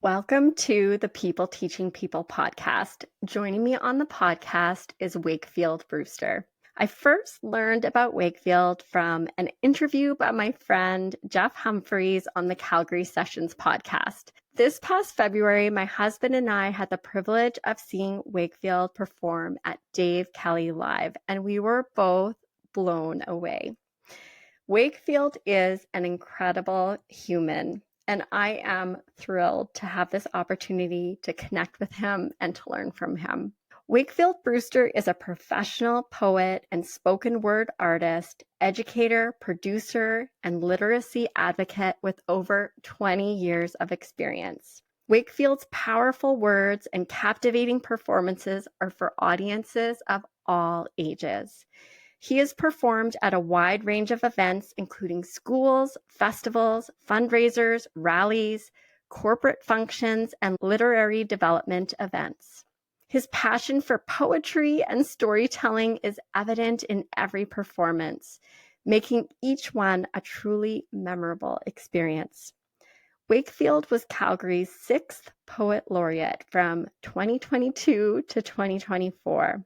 Welcome to the People Teaching People podcast. Joining me on the podcast is Wakefield Brewster. I first learned about Wakefield from an interview by my friend Jeff Humphreys on the Calgary Sessions podcast. This past February, my husband and I had the privilege of seeing Wakefield perform at Dave Kelly Live, and we were both blown away. Wakefield is an incredible human, and I am thrilled to have this opportunity to connect with him and to learn from him. Wakefield Brewster is a professional poet and spoken word artist, educator, producer, and literacy advocate with over 20 years of experience. Wakefield's powerful words and captivating performances are for audiences of all ages. He has performed at a wide range of events, including schools, festivals, fundraisers, rallies, corporate functions, and literary development events. His passion for poetry and storytelling is evident in every performance, making each one a truly memorable experience. Wakefield was Calgary's 6th Poet Laureate from 2022 to 2024.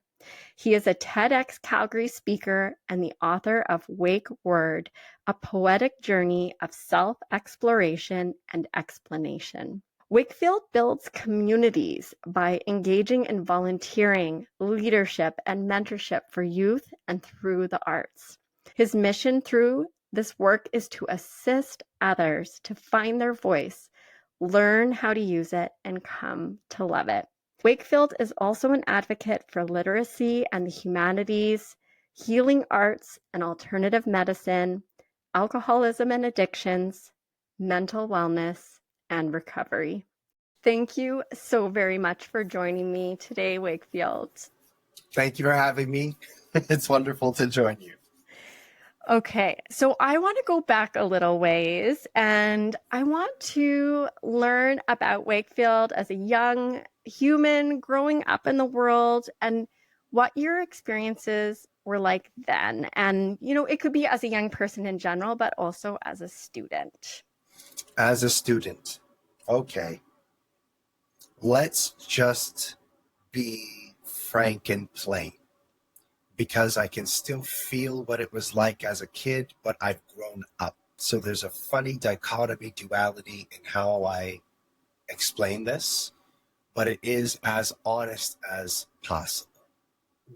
He is a TEDx Calgary speaker and the author of WakeWORD, a poetic journey of self-exploration and explanation. Wakefield builds communities by engaging in volunteering, leadership, and mentorship for youth and through the arts. His mission through this work is to assist others to find their voice, learn how to use it, and come to love it. Wakefield is also an advocate for literacy and the humanities, healing arts and alternative medicine, alcoholism and addictions, mental wellness, and recovery. Thank you so very much for joining me today, Wakefield. Thank you for having me. It's wonderful to join you. Okay, so I want to go back a little ways and I want to learn about Wakefield as a young human growing up in the world and what your experiences were like then. And, it could be as a young person in general, but also as a student. As a student, okay. Let's just be frank and plain, because I can still feel what it was like as a kid, but I've grown up. So there's a funny dichotomy, duality in how I explain this, but it is as honest as possible.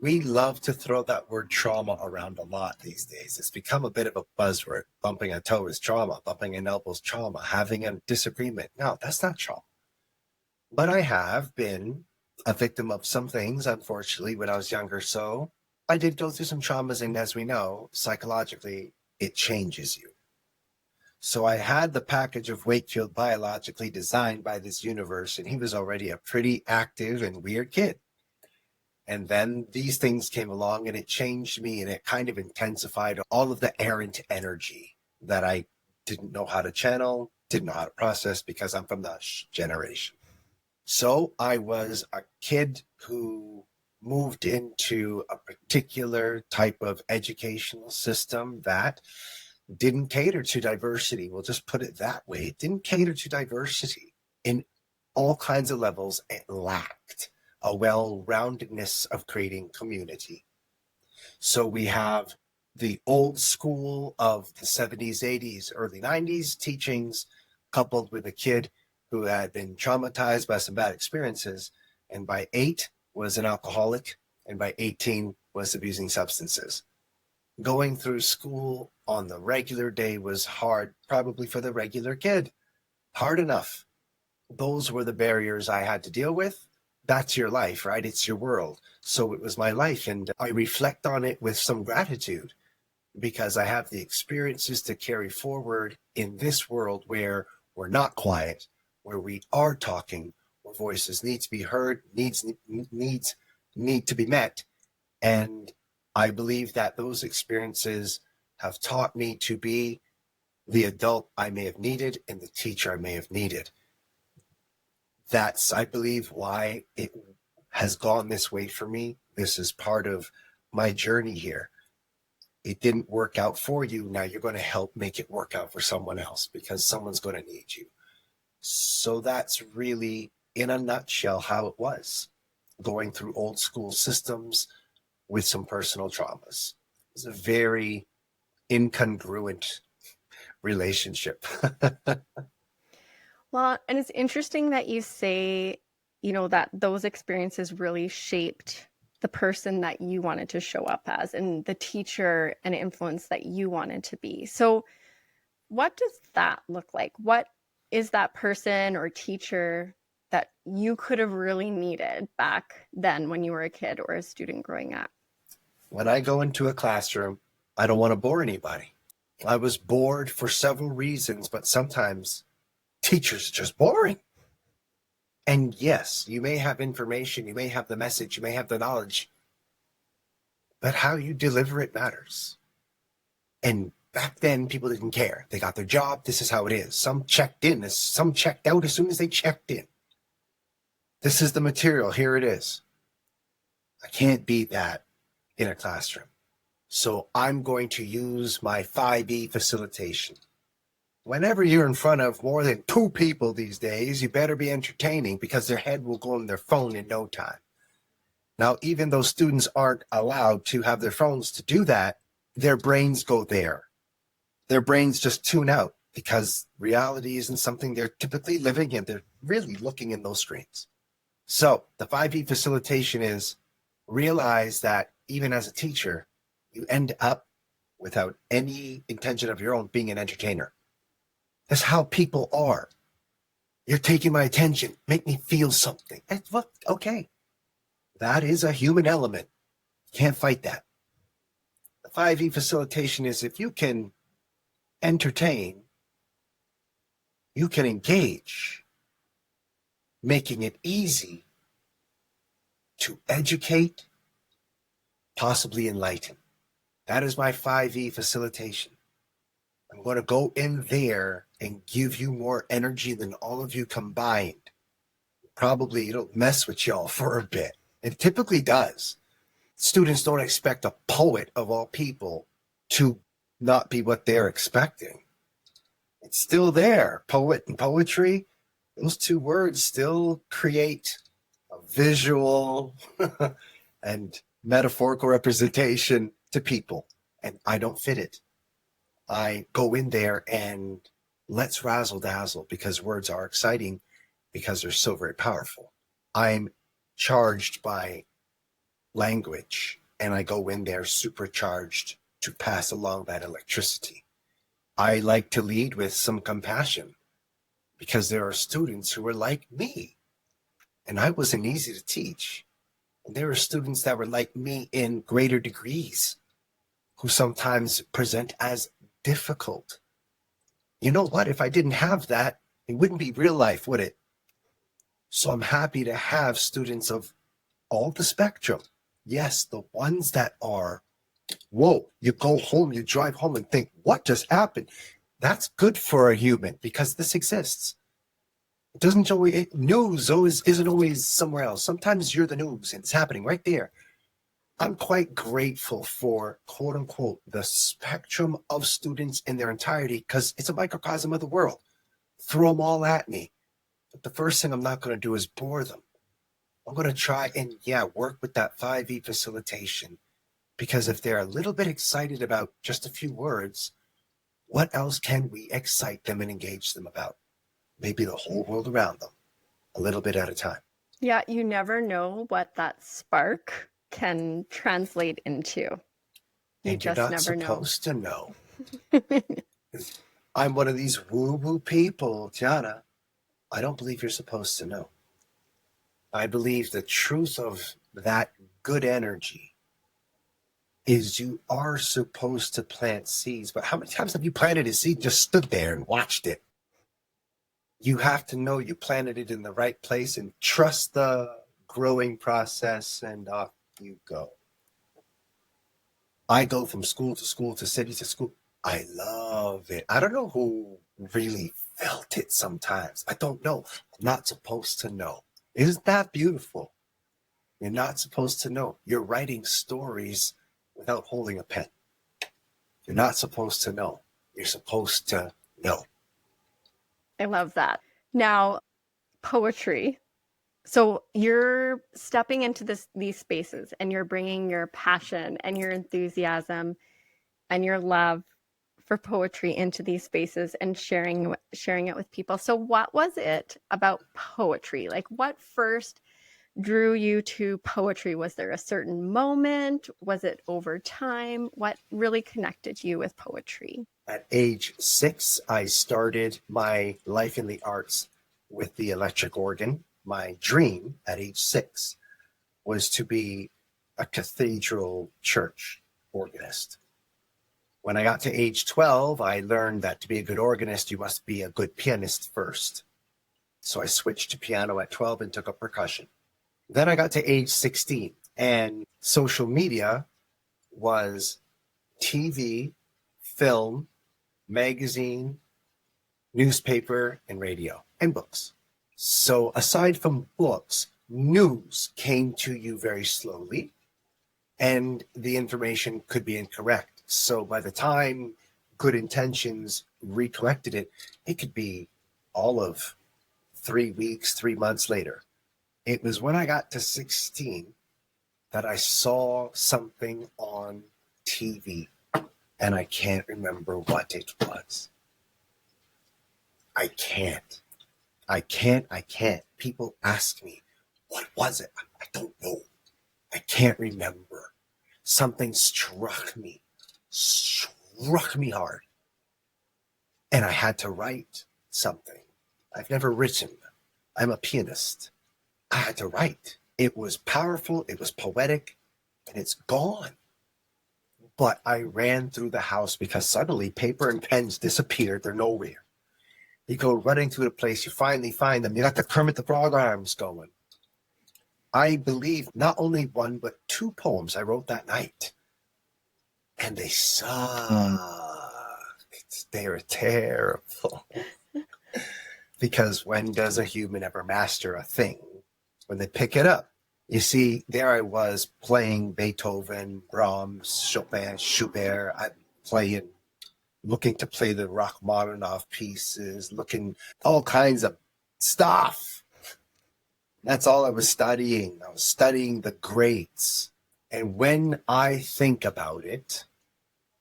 We love to throw that word trauma around a lot these days. It's become a bit of a buzzword. Bumping a toe is trauma. Bumping an elbow is trauma. Having a disagreement. No, that's not trauma. But I have been a victim of some things, unfortunately, when I was younger. So I did go through some traumas, and as we know, psychologically, it changes you. So I had the package of Wakefield biologically designed by this universe, and he was already a pretty active and weird kid. And then these things came along and it changed me, and it kind of intensified all of the errant energy that I didn't know how to channel, didn't know how to process, because I'm from the generation. So I was a kid who moved into a particular type of educational system that didn't cater to diversity. We'll just put it that way. It didn't cater to diversity in all kinds of levels. It lacked a well-roundedness of creating community. So we have the old school of the 70s, 80s, early 90s teachings, coupled with a kid who had been traumatized by some bad experiences, and by 8 was an alcoholic, and by 18 was abusing substances. Going through school on the regular day was hard, probably for the regular kid. Hard enough. Those were the barriers I had to deal with. That's your life, right? It's your world. So it was my life, and I reflect on it with some gratitude, because I have the experiences to carry forward in this world where we're not quiet, where we are talking, where voices need to be heard, needs need to be met. And I believe that those experiences have taught me to be the adult I may have needed and the teacher I may have needed. That's, I believe, why it has gone this way for me. This is part of my journey here. It didn't work out for you. Now you're going to help make it work out for someone else, because someone's going to need you. So that's really, in a nutshell, how it was, going through old school systems with some personal traumas. It's a very incongruent relationship. Well, and it's interesting that you say, that those experiences really shaped the person that you wanted to show up as and the teacher and influence that you wanted to be. So, what does that look like? What is that person or teacher that you could have really needed back then when you were a kid or a student growing up? When I go into a classroom, I don't want to bore anybody. I was bored for several reasons, but sometimes teachers are just boring. And yes, you may have information, you may have the message, you may have the knowledge, but how you deliver it matters. And back then, people didn't care. They got their job. This is how it is. Some checked in, some checked out as soon as they checked in. This is the material. Here it is. I can't beat that in a classroom. So I'm going to use my 5E facilitation. Whenever you're in front of more than 2 people these days, you better be entertaining because their head will go on their phone in no time. Now, even though students aren't allowed to have their phones to do that, their brains go there. Their brains just tune out because reality isn't something they're typically living in. They're really looking in those screens. So the 5E facilitation is realize that even as a teacher, you end up without any intention of your own being an entertainer. That's how people are. You're taking my attention. Make me feel something. Okay. That is a human element. Can't fight that. The 5E facilitation is if you can entertain, you can engage, making it easy to educate, possibly enlighten. That is my 5E facilitation. I'm going to go in there and give you more energy than all of you combined. Probably it'll mess with y'all for a bit. It typically does. Students don't expect a poet of all people to not be what they're expecting. It's still there. Poet and poetry, those 2 words still create a visual and metaphorical representation to people. And I don't fit it. I go in there and let's razzle dazzle because words are exciting because they're so very powerful. I'm charged by language and I go in there supercharged to pass along that electricity. I like to lead with some compassion because there are students who are like me and I wasn't easy to teach. And there are students that were like me in greater degrees who sometimes present as difficult. You know what? If I didn't have that, it wouldn't be real life, would it? So I'm happy to have students of all the spectrum. Yes, the ones that are, whoa, you go home, you drive home and think, what just happened? That's good for a human because this exists. It doesn't always, news always isn't always somewhere else. Sometimes you're the news and it's happening right there. I'm quite grateful for, quote unquote, the spectrum of students in their entirety because it's a microcosm of the world. Throw them all at me. But the first thing I'm not going to do is bore them. I'm going to try and, work with that 5E facilitation because if they're a little bit excited about just a few words, what else can we excite them and engage them about? Maybe the whole world around them, a little bit at a time. Yeah, you never know what that spark can translate into. You And just you're not never supposed to know. I'm one of these woo-woo people, Tiana. I don't believe you're supposed to know. I believe the truth of that good energy is you are supposed to plant seeds. But how many times have you planted a seed, just stood there and watched it? You have to know you planted it in the right place and trust the growing process, and off you go. I go from school to school to city to school. I love it. I don't know who really felt it sometimes. I don't know. I'm not supposed to know. Isn't that beautiful? You're not supposed to know. You're writing stories without holding a pen. You're not supposed to know. You're supposed to know. I love that. Now, poetry. So you're stepping into these spaces and you're bringing your passion and your enthusiasm and your love for poetry into these spaces and sharing it with people. So what was it about poetry? Like what first drew you to poetry? Was there a certain moment? Was it over time? What really connected you with poetry? At age 6, I started my life in the arts with the electric organ. My dream at age 6 was to be a cathedral church organist. When I got to age 12, I learned that to be a good organist, you must be a good pianist first. So I switched to piano at 12 and took up percussion. Then I got to age 16, and social media was TV, film, magazine, newspaper, and radio, and books. So aside from books, news came to you very slowly, and the information could be incorrect. So by the time Good Intentions recollected it, it could be all of 3 weeks, 3 months later. It was when I got to 16 that I saw something on TV, and I can't remember what it was. I can't. People ask me, what was it? I don't know. I can't remember. Something struck me hard. And I had to write something. I've never written. I'm a pianist. I had to write. It was powerful, it was poetic, and it's gone. But I ran through the house because suddenly paper and pens disappeared. They're nowhere. You go running through the place, you finally find them. You got the Kermit the Frog arms going. I believe not only one, but 2 poems I wrote that night. And they sucked. They were terrible. Because when does a human ever master a thing? When they pick it up. You see, there I was playing Beethoven, Brahms, Chopin, Schubert. I'm playing, looking to play the Rachmaninoff pieces, looking all kinds of stuff. That's all I was studying. I was studying the greats. And when I think about it,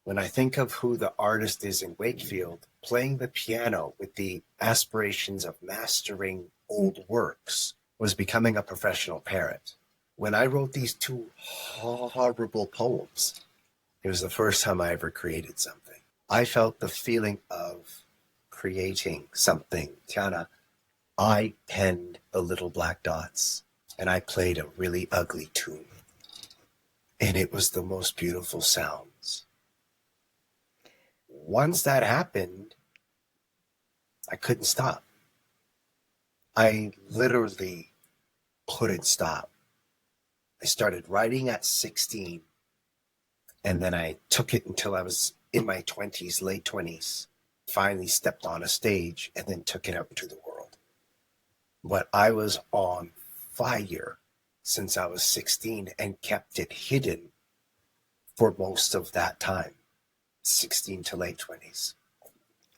when I think of who the artist is in Wakefield, playing the piano with the aspirations of mastering old works was becoming a professional parent. When I wrote these 2 horrible poems, it was the first time I ever created something. I felt the feeling of creating something. Tiana, I penned the little black dots and I played a really ugly tune. And it was the most beautiful sounds. Once that happened, I couldn't stop. I literally couldn't stop. I started writing at 16, and then I took it until I was in my 20s, late 20s. Finally stepped on a stage and then took it out into the world. But I was on fire since I was 16 and kept it hidden for most of that time, 16 to late 20s.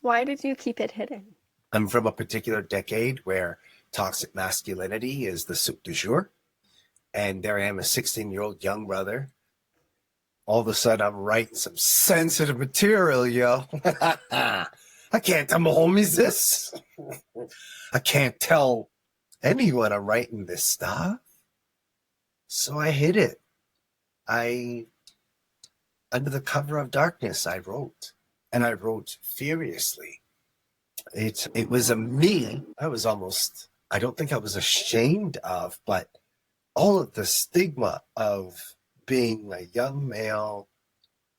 Why did you keep it hidden? I'm from a particular decade where toxic masculinity is the soup du jour. And there I am, a 16-year-old young brother. All of a sudden, I'm writing some sensitive material, yo. I can't tell my homies this. I can't tell anyone I'm writing this stuff. So I hid it. Under the cover of darkness, I wrote. And I wrote furiously. It was a me. I don't think I was ashamed of, but all of the stigma of being a young male,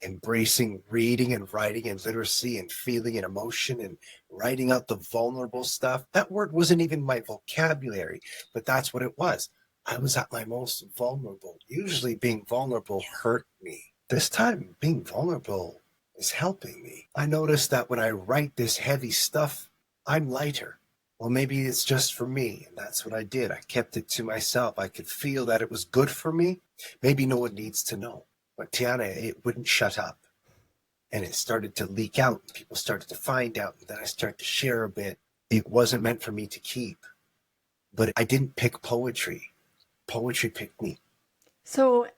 embracing reading and writing and literacy and feeling and emotion and writing out the vulnerable stuff. That word wasn't even my vocabulary, but that's what it was. I was at my most vulnerable. Usually being vulnerable hurt me. This time, being vulnerable is helping me. I noticed that when I write this heavy stuff, I'm lighter. Well, maybe it's just for me, and that's what I did. I kept it to myself. I could feel that it was good for me. Maybe no one needs to know. But Tiana, it wouldn't shut up. And it started to leak out. People started to find out. And then I started to share a bit. It wasn't meant for me to keep, but I didn't pick poetry. Poetry picked me. So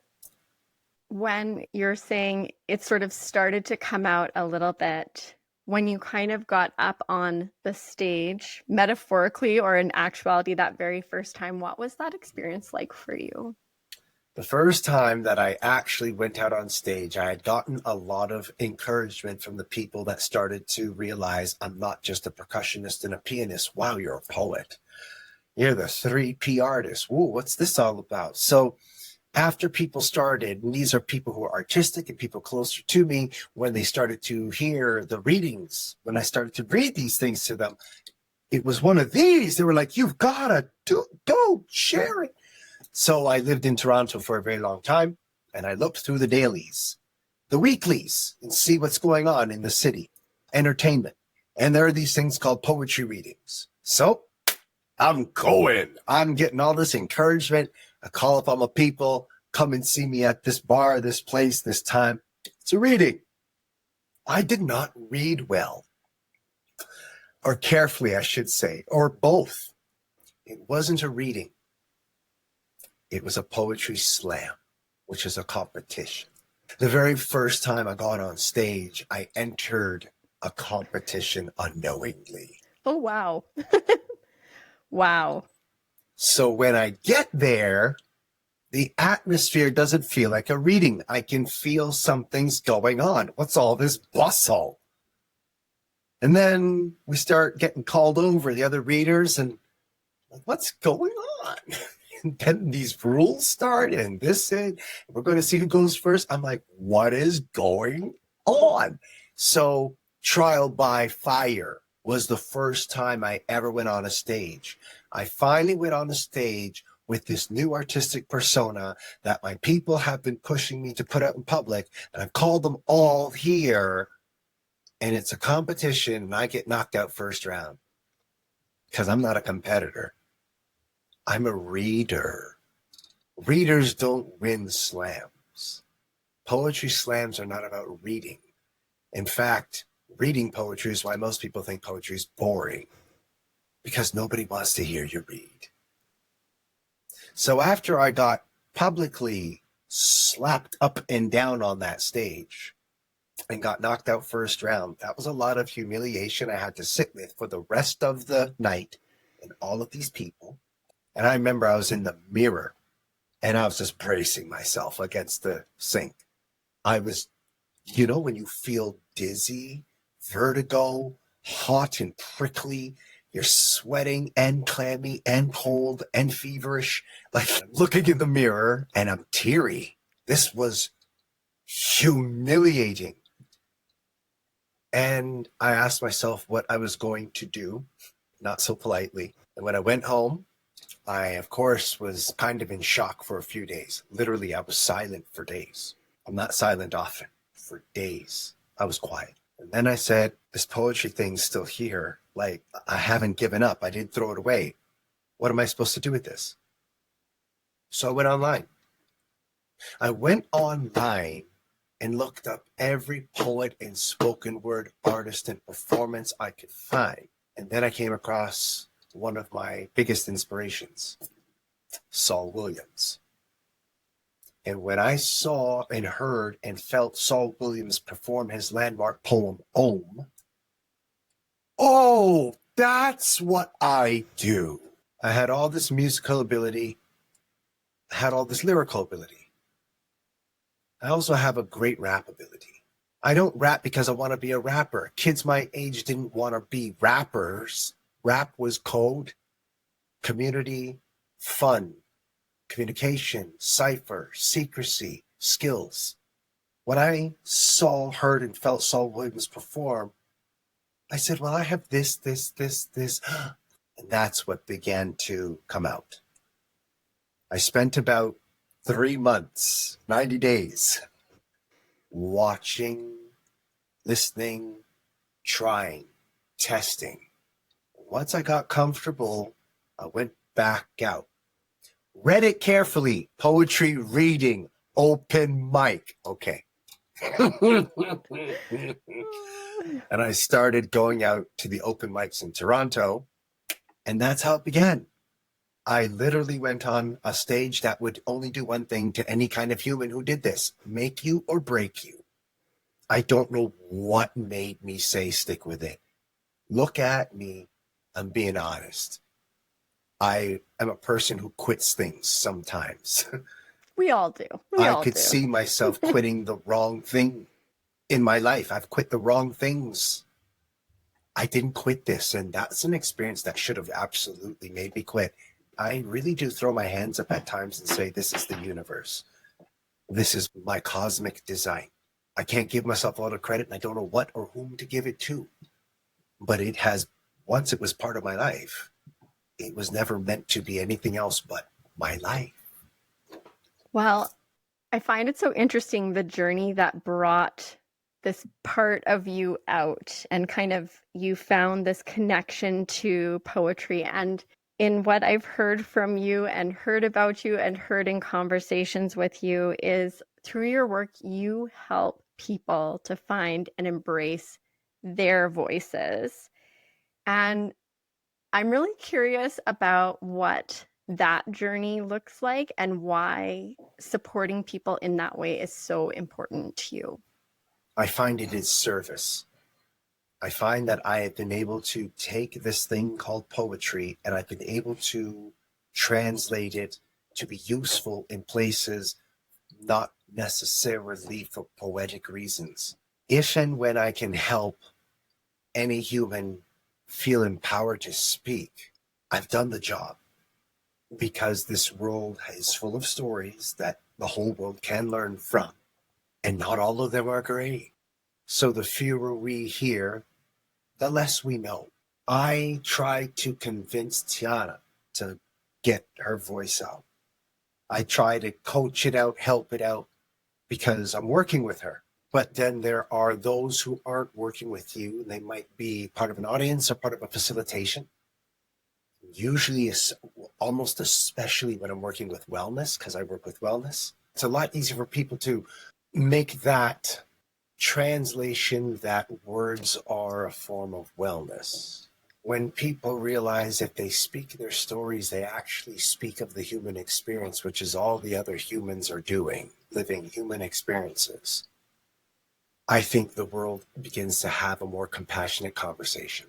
when you're saying it sort of started to come out a little bit, when you kind of got up on the stage, metaphorically or in actuality, that very first time, what was that experience like for you? The first time that I actually went out on stage, I had gotten a lot of encouragement from the people that started to realize I'm not just a percussionist and a pianist. Wow, you're a poet. You're the 3P artist. Whoa, what's this all about? So after people started, and these are people who are artistic and people closer to me, when they started to hear the readings, when I started to read these things to them, it was one of these. They were like, you've got to go share it. So I lived in Toronto for a very long time, and I looked through the dailies, the weeklies, and see what's going on in the city, entertainment. And there are these things called poetry readings. So I'm going. I'm getting all this encouragement. I call up all my people, come and see me at this bar, this place, this time. It's a reading. I did not read well, or carefully, I should say, or both. It wasn't a reading. It was a poetry slam, which is a competition. The very first time I got on stage, I entered a competition unknowingly. Oh, wow. Wow. So when I get there, the atmosphere doesn't feel like a reading. I can feel something's going on. What's all this bustle? And then we start getting called over, the other readers, and what's going on? And then these rules start, and this, and we're going to see who goes first. I'm like, what is going on? So trial by fire was the first time I ever went on a stage. I finally went on a stage with this new artistic persona that my people have been pushing me to put out in public, and I've called them all here, and it's a competition, and I get knocked out first round because I'm not a competitor. I'm a reader. Readers don't win slams. Poetry slams are not about reading. In fact, reading poetry is why most people think poetry is boring, because nobody wants to hear you read. So after I got publicly slapped up and down on that stage and got knocked out first round, that was a lot of humiliation I had to sit with for the rest of the night and all of these people. And I remember I was in the mirror and I was just bracing myself against the sink. I was, when you feel dizzy, vertigo, hot and prickly, you're sweating and clammy and cold and feverish. Like, I'm looking in the mirror and I'm teary. This was humiliating. And I asked myself what I was going to do, not so politely. And when I went home, I, of course, was kind of in shock for a few days. Literally, I was silent for days. I'm not silent often. For days, I was quiet. And then I said, this poetry thing's still here. Like, I haven't given up. I didn't throw it away. What am I supposed to do with this? So I went online. I went online and looked up every poet and spoken word artist and performance I could find. And then I came across one of my biggest inspirations, Saul Williams. And when I saw and heard and felt Saul Williams perform his landmark poem, Om, oh, that's what I do. I had all this musical ability. I had all this lyrical ability. I also have a great rap ability. I don't rap because I want to be a rapper. Kids my age didn't want to be rappers. Rap was code, community, fun, communication, cipher, secrecy, skills. When I saw, heard, and felt Saul Williams perform, I said, well, I have this. And that's what began to come out. I spent about 3 months, 90 days, watching, listening, trying, testing. Once I got comfortable, I went back out. Read it carefully. Poetry reading, open mic. Okay. And I started going out to the open mics in Toronto, and that's how it began. I literally went on a stage that would only do one thing to any kind of human who did this: make you or break you. I don't know what made me say stick with it. Look at me. I'm being honest. I am a person who quits things sometimes. We all do. I could see myself quitting the wrong thing in my life. I've quit the wrong things. I didn't quit this, and that's an experience that should have absolutely made me quit. I really do throw my hands up at times and say, this is the universe. This is my cosmic design. I can't give myself all the credit, and I don't know what or whom to give it to. But it has, once it was part of my life, it was never meant to be anything else but my life. Well, I find it so interesting, the journey that brought this part of you out, and kind of you found this connection to poetry. And in what I've heard from you and heard about you and heard in conversations with you is through your work, you help people to find and embrace their voices. And I'm really curious about what that journey looks like and why supporting people in that way is so important to you. I find it is service. I find that I have been able to take this thing called poetry, and I've been able to translate it to be useful in places not necessarily for poetic reasons. If and when I can help any human feel empowered to speak, I've done the job, because this world is full of stories that the whole world can learn from, and not all of them are great. So the fewer we hear, the less we know. I try to convince Tiana to get her voice out. I try to coach it out, help it out, because I'm working with her. But then there are those who aren't working with you, and they might be part of an audience or part of a facilitation. Usually, almost especially when I'm working with wellness, because I work with wellness, it's a lot easier for people to make that translation that words are a form of wellness. When people realize if they speak their stories, they actually speak of the human experience, which is all the other humans are doing, living human experiences, I think the world begins to have a more compassionate conversation.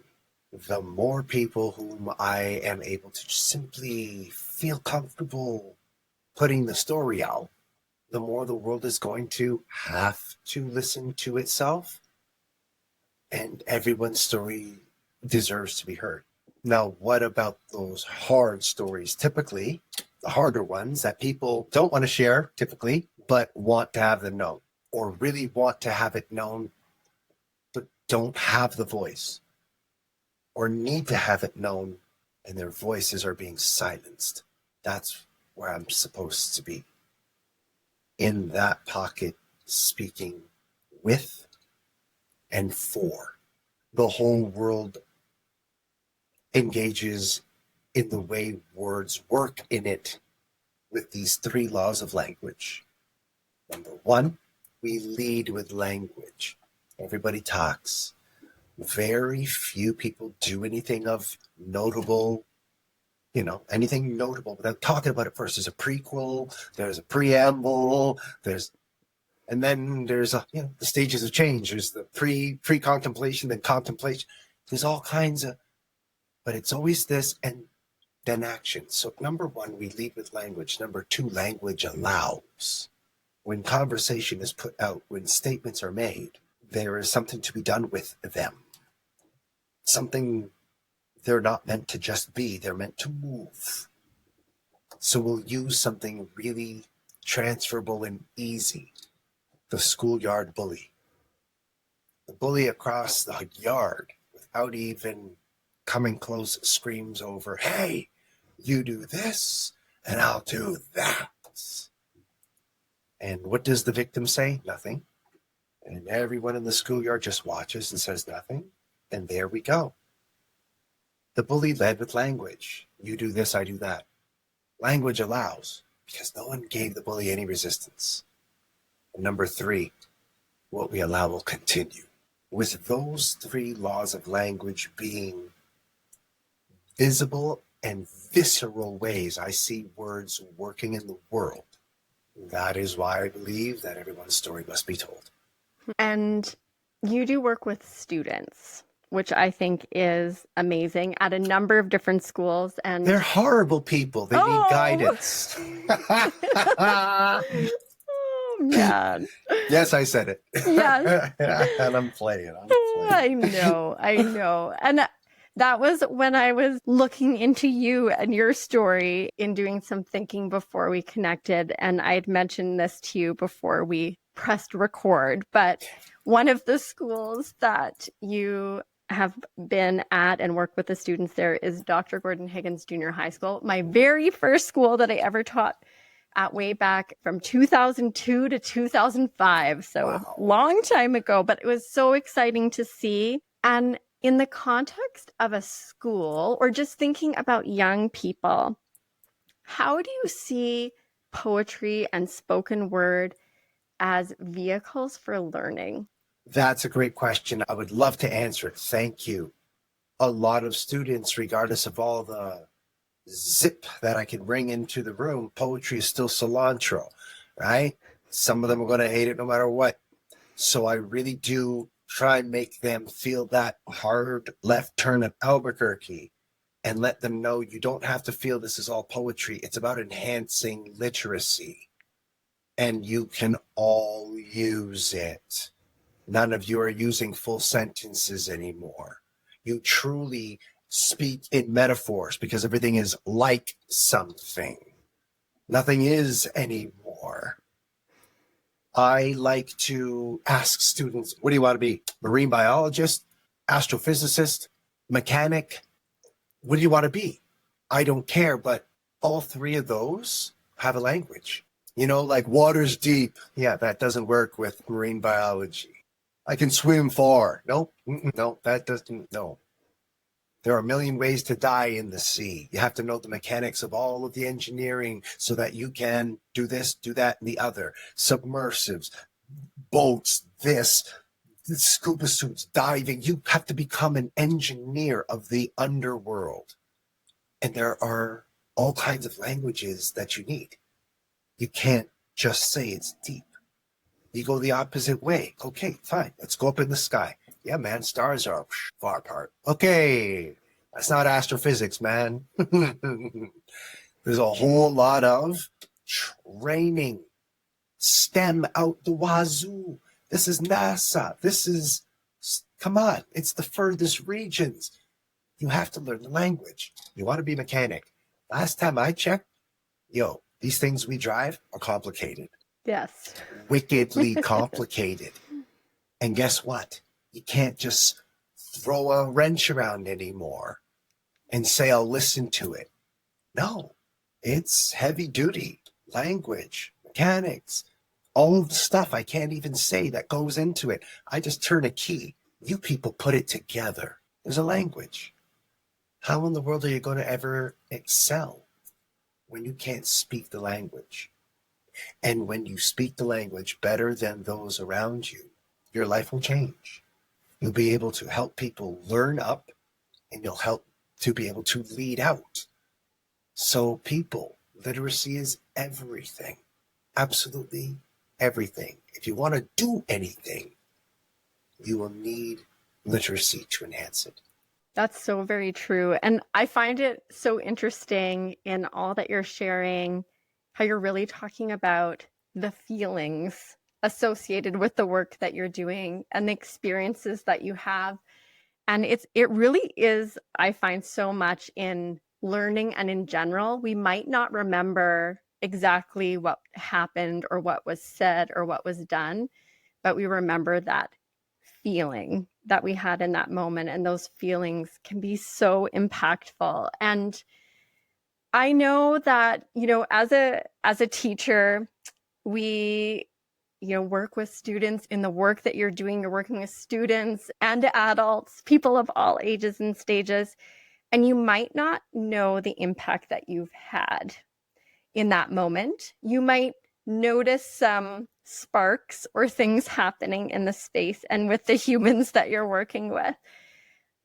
The more people whom I am able to simply feel comfortable putting the story out, the more the world is going to have to listen to itself, and everyone's story deserves to be heard. Now, what about those hard stories? Typically, the harder ones that people don't want to share, typically, but want to have them known, or really want to have it known, but don't have the voice, or need to have it known, and their voices are being silenced. That's where I'm supposed to be. In that pocket, speaking with and for. The whole world engages in the way words work in it with these 3 laws of language. Number 1, we lead with language. Everybody talks. Very few people do anything of notable, anything notable without talking about it first. There's a prequel, there's a preamble, and then there's the stages of change. There's the pre-contemplation, then contemplation. There's all kinds of, but it's always this and then action. So number 1, we lead with language. Number 2, language allows. When conversation is put out, when statements are made, there is something to be done with them. Something they're not meant to just be, they're meant to move. So we'll use something really transferable and easy. The schoolyard bully. The bully across the yard, without even coming close, screams over, "Hey, you do this, and I'll do that." And what does the victim say? Nothing. And everyone in the schoolyard just watches and says nothing. And there we go. The bully led with language. You do this, I do that. Language allows, because no one gave the bully any resistance. And number 3, what we allow will continue. with those three laws of language being visible and visceral ways I see words working in the world. That is why I believe that everyone's story must be told. And you do work with students, which I think is amazing at a number of different schools. And they're horrible people. They need guidance. Oh, man. Yes, I said it. Yes. And I'm playing. I know. And that was when I was looking into you and your story in doing some thinking before we connected. And I'd mentioned this to you before we pressed record. But one of the schools that you have been at and worked with the students there is Dr. Gordon Higgins Junior High School, my very first school that I ever taught at, way back from 2002 to 2005. So wow. Long time ago, but it was so exciting to see. And in the context of a school or just thinking about young people, how do you see poetry and spoken word as vehicles for learning? That's a great question. I would love to answer it. Thank you. A lot of students, regardless of all the zip that I can bring into the room, poetry is still cilantro, right? Some of them are going to hate it no matter what. So I really do try and make them feel that hard left turn of Albuquerque and let them know you don't have to feel this is all poetry. It's about enhancing literacy, and you can all use it. None of you are using full sentences anymore. You truly speak in metaphors because everything is like something. Nothing is anymore. I like to ask students, what do you want to be? Marine biologist, astrophysicist, mechanic? What do you want to be? I don't care, but all three of those have a language. You know, like water's deep. Yeah, that doesn't work with marine biology. I can swim far. Nope. No, that doesn't. No. There are a million ways to die in the sea. You have to know the mechanics of all of the engineering so that you can do this, do that, and the other. Submersives, boats, this, scuba suits, diving. You have to become an engineer of the underworld. And there are all kinds of languages that you need. You can't just say it's deep. You go the opposite way. Okay, fine. Let's go up in the sky. Yeah, man, stars are far apart. Okay, that's not astrophysics, man. There's a whole lot of training. STEM out the wazoo. This is NASA. This is, come on, it's the furthest regions. You have to learn the language. You want to be a mechanic. Last time I checked, these things we drive are complicated. Yes. Wickedly complicated. And guess what? You can't just throw a wrench around anymore and say, I'll listen to it. No, it's heavy duty language, mechanics, all the stuff I can't even say that goes into it. I just turn a key. You people put it together. There's a language. How in the world are you going to ever excel when you can't speak the language? And when you speak the language better than those around you, your life will change. You'll be able to help people learn up, and you'll help to be able to lead out. So people, literacy is everything. Absolutely everything. If you want to do anything, you will need literacy to enhance it. That's so very true. And I find it so interesting in all that you're sharing, how you're really talking about the feelings associated with the work that you're doing and the experiences that you have. And it really is, I find, so much in learning and in general. We might not remember exactly what happened or what was said or what was done, but we remember that feeling that we had in that moment, and those feelings can be so impactful. And I know that, as a teacher, we work with students in the work that you're doing. You're working with students and adults, people of all ages and stages, and you might not know the impact that you've had in that moment. You might notice some sparks or things happening in the space and with the humans that you're working with.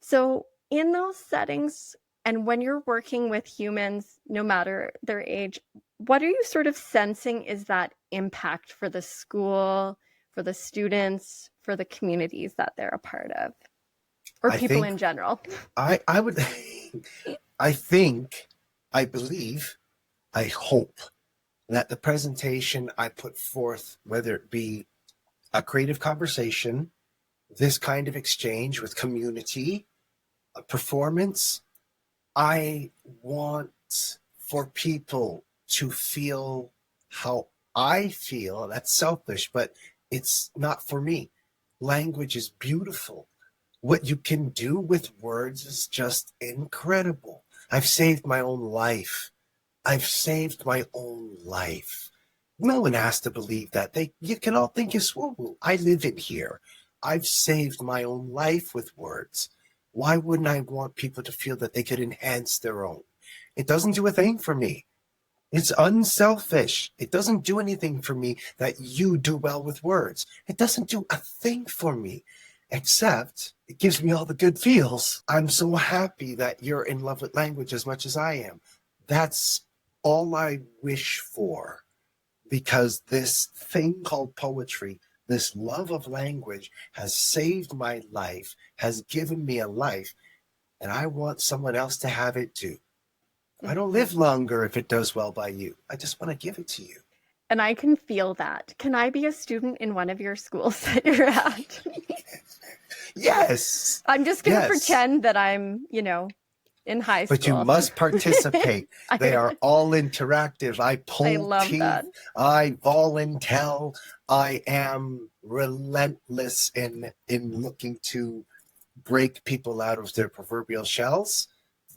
So in those settings, and when you're working with humans, no matter their age, what are you sort of sensing is that impact for the school, for the students, for the communities that they're a part of, or I people think in general? I would, I think, I believe, I hope that the presentation I put forth, whether it be a creative conversation, this kind of exchange with community, a performance, I want for people to feel how I feel. That's selfish, but it's not for me. Language is beautiful. What you can do with words is just incredible. I've saved my own life. I've saved my own life. No one has to believe that. You can all think it's woo-woo. I live in here. I've saved my own life with words. Why wouldn't I want people to feel that they could enhance their own? It doesn't do a thing for me. It's unselfish. It doesn't do anything for me that you do well with words. It doesn't do a thing for me, except it gives me all the good feels. I'm so happy that you're in love with language as much as I am. That's all I wish for, because this thing called poetry, this love of language, has saved my life, has given me a life, and I want someone else to have it too. I don't live longer if it does well by you. I just want to give it to you. And I can feel that. Can I be a student in one of your schools that you're at? Yes. I'm just going to pretend that I'm, in high school. But you must participate. They are all interactive. I pull teeth. That. I volunteer. I am relentless in looking to break people out of their proverbial shells.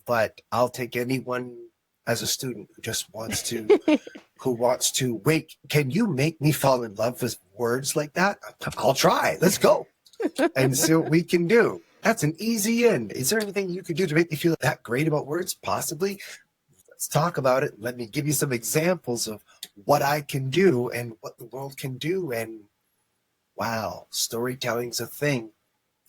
But I'll take anyone as a student who just wants to wait. Can you make me fall in love with words like that? I'll try. Let's go and see what we can do. That's an easy in. Is there anything you could do to make me feel that great about words? Possibly. Let's talk about it. Let me give you some examples of what I can do and what the world can do. And wow, storytelling's a thing.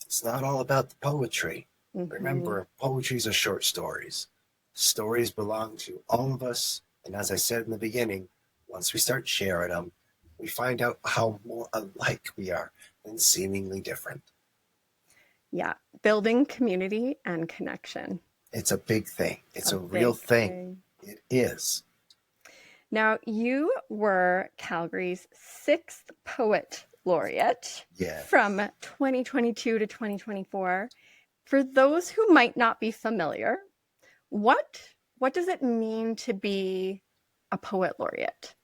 It's not all about the poetry. Mm-hmm. Remember, poetries are short stories. Stories belong to all of us. And as I said in the beginning, once we start sharing them, we find out how more alike we are than seemingly different. Yeah, building community and connection. It's a big thing. It's a real thing. It is. Now, you were Calgary's 6th Poet Laureate from 2022 to 2024. For those who might not be familiar, what does it mean to be a Poet Laureate?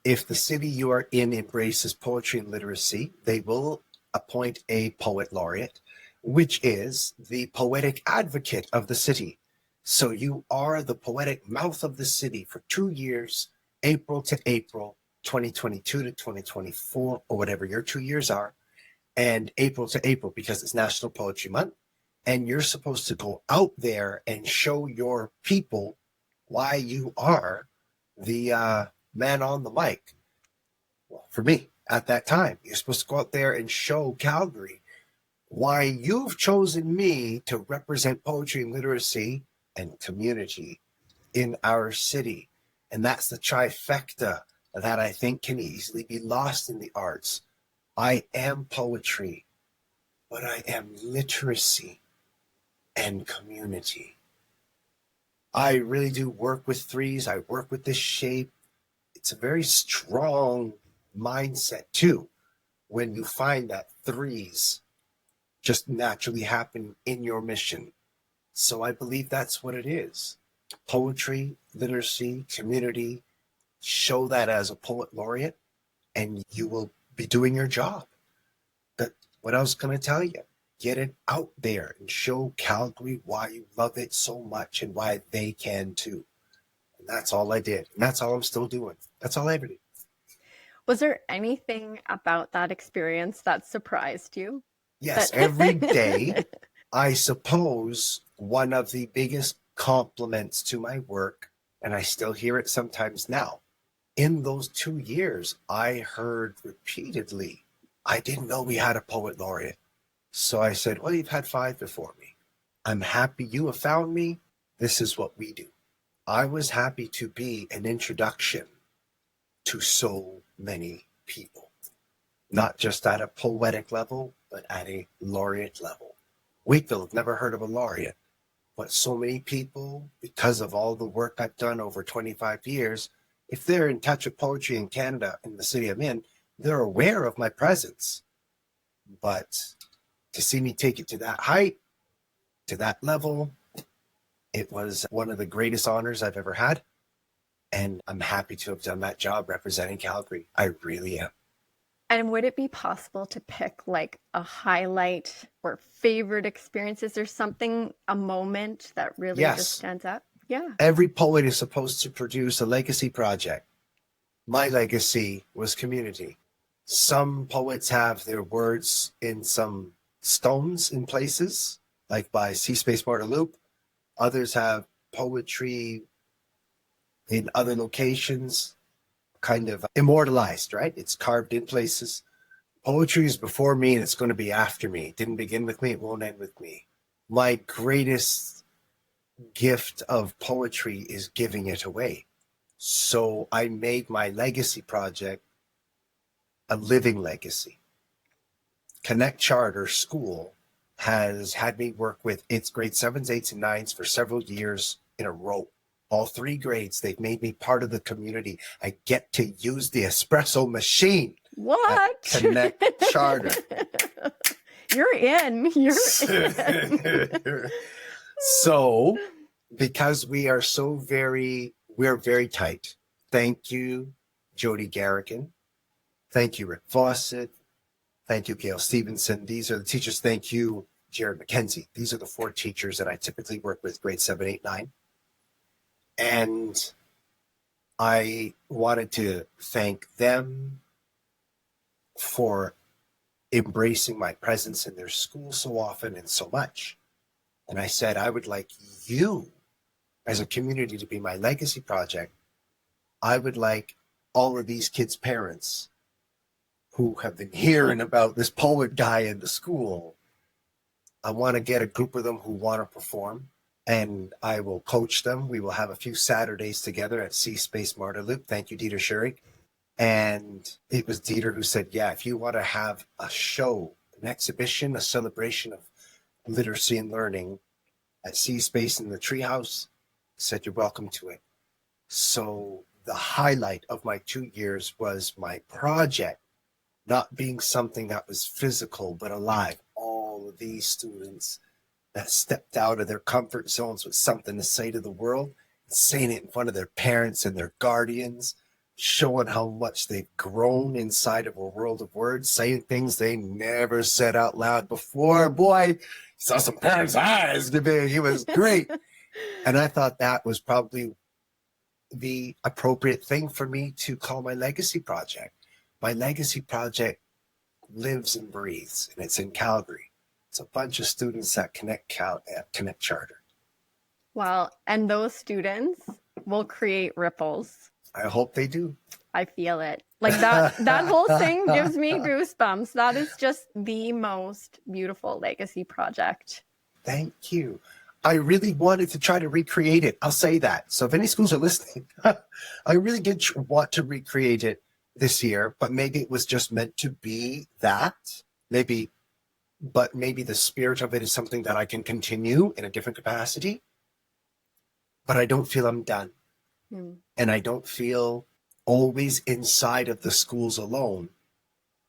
If the city you are in embraces poetry and literacy, they will appoint a Poet Laureate, which is the poetic advocate of the city. So you are the poetic mouth of the city for 2 years, April to April, 2022 to 2024, or whatever your 2 years are, and April to April because it's National Poetry Month. And you're supposed to go out there and show your people why you are the man on the mic. Well, for me, at that time, you're supposed to go out there and show Calgary why you've chosen me to represent poetry and literacy and community in our city. And that's the trifecta that I think can easily be lost in the arts. I am poetry, but I am literacy and community. I really do work with threes. I work with this shape. It's a very strong mindset too, when you find that threes just naturally happen in your mission. So I believe that's what it is. Poetry, literacy, community. Show that as a Poet Laureate and you will be doing your job. But what else can I tell you? Get it out there and show Calgary why you love it so much and why they can too. And that's all I did. And that's all I'm still doing. That's all I ever did. Was there anything about that experience that surprised you? Yes, every day, I suppose one of the biggest compliments to my work, and I still hear it sometimes now, in those 2 years, I heard repeatedly, I didn't know we had a poet laureate. So I said, well, you've had 5 before me. I'm happy you have found me. This is what we do. I was happy to be an introduction to so many people, not just at a poetic level, but at a laureate level. Wakefield never heard of a laureate, but so many people, because of all the work I've done over 25 years, if they're in touch with poetry in Canada, in the city I'm in, they're aware of my presence. But to see me take it to that height, to that level, it was one of the greatest honors I've ever had. And I'm happy to have done that job representing Calgary. I really am. And would it be possible to pick like a highlight or favorite experience? Is there something, a moment that really just Yes. stands out? Yeah. Every poet is supposed to produce a legacy project. My legacy was community. Some poets have their words in some stones in places, like by Sea Space Loop. Others have poetry in other locations, kind of immortalized, right? It's carved in places. Poetry is before me and it's going to be after me. It didn't begin with me, it won't end with me. My greatest gift of poetry is giving it away. So I made my legacy project a living legacy. Connect Charter School has had me work with its grade 7s, 8s, and 9s for several years in a row. All 3 grades, they've made me part of the community. I get to use the espresso machine. What? Connect Charter. You're in. You're in. So, because we're very tight. Thank you, Jody Garrigan. Thank you, Rick Fawcett. Thank you, Gail Stevenson. These are the teachers. Thank you, Jared McKenzie. These are the 4 teachers that I typically work with, grade 7, 8, 9. And I wanted to thank them for embracing my presence in their school so often and so much. And I said, I would like you as a community to be my legacy project. I would like all of these kids' parents who have been hearing about this poet guy in the school. I want to get a group of them who want to perform, and I will coach them. We will have a few Saturdays together at Sea Space Loop. Thank you, Dieter Schurig. And it was Dieter who said, yeah, if you want to have a show, an exhibition, a celebration of literacy and learning at Sea Space in the Treehouse, said you're welcome to it. So the highlight of my 2 years was my project not being something that was physical but alive. All of these students that stepped out of their comfort zones with something to say to the world, saying it in front of their parents and their guardians, showing how much they've grown inside of a world of words, saying things they never said out loud before. Boy, saw some parents' eyes. He was great. And I thought that was probably the appropriate thing for me to call my legacy project. My legacy project lives and breathes, and it's in Calgary. It's a bunch of students that Connect Charter. Well, and those students will create ripples. I hope they do. I feel it. Like that whole thing gives me goosebumps. That is just the most beautiful legacy project. Thank you. I really wanted to try to recreate it. I'll say that. So if any schools are listening, I really did want to recreate it this year, but maybe it was just meant to be that. But maybe the spirit of it is something that I can continue in a different capacity. But I don't feel I'm done. And I don't feel always inside of the schools alone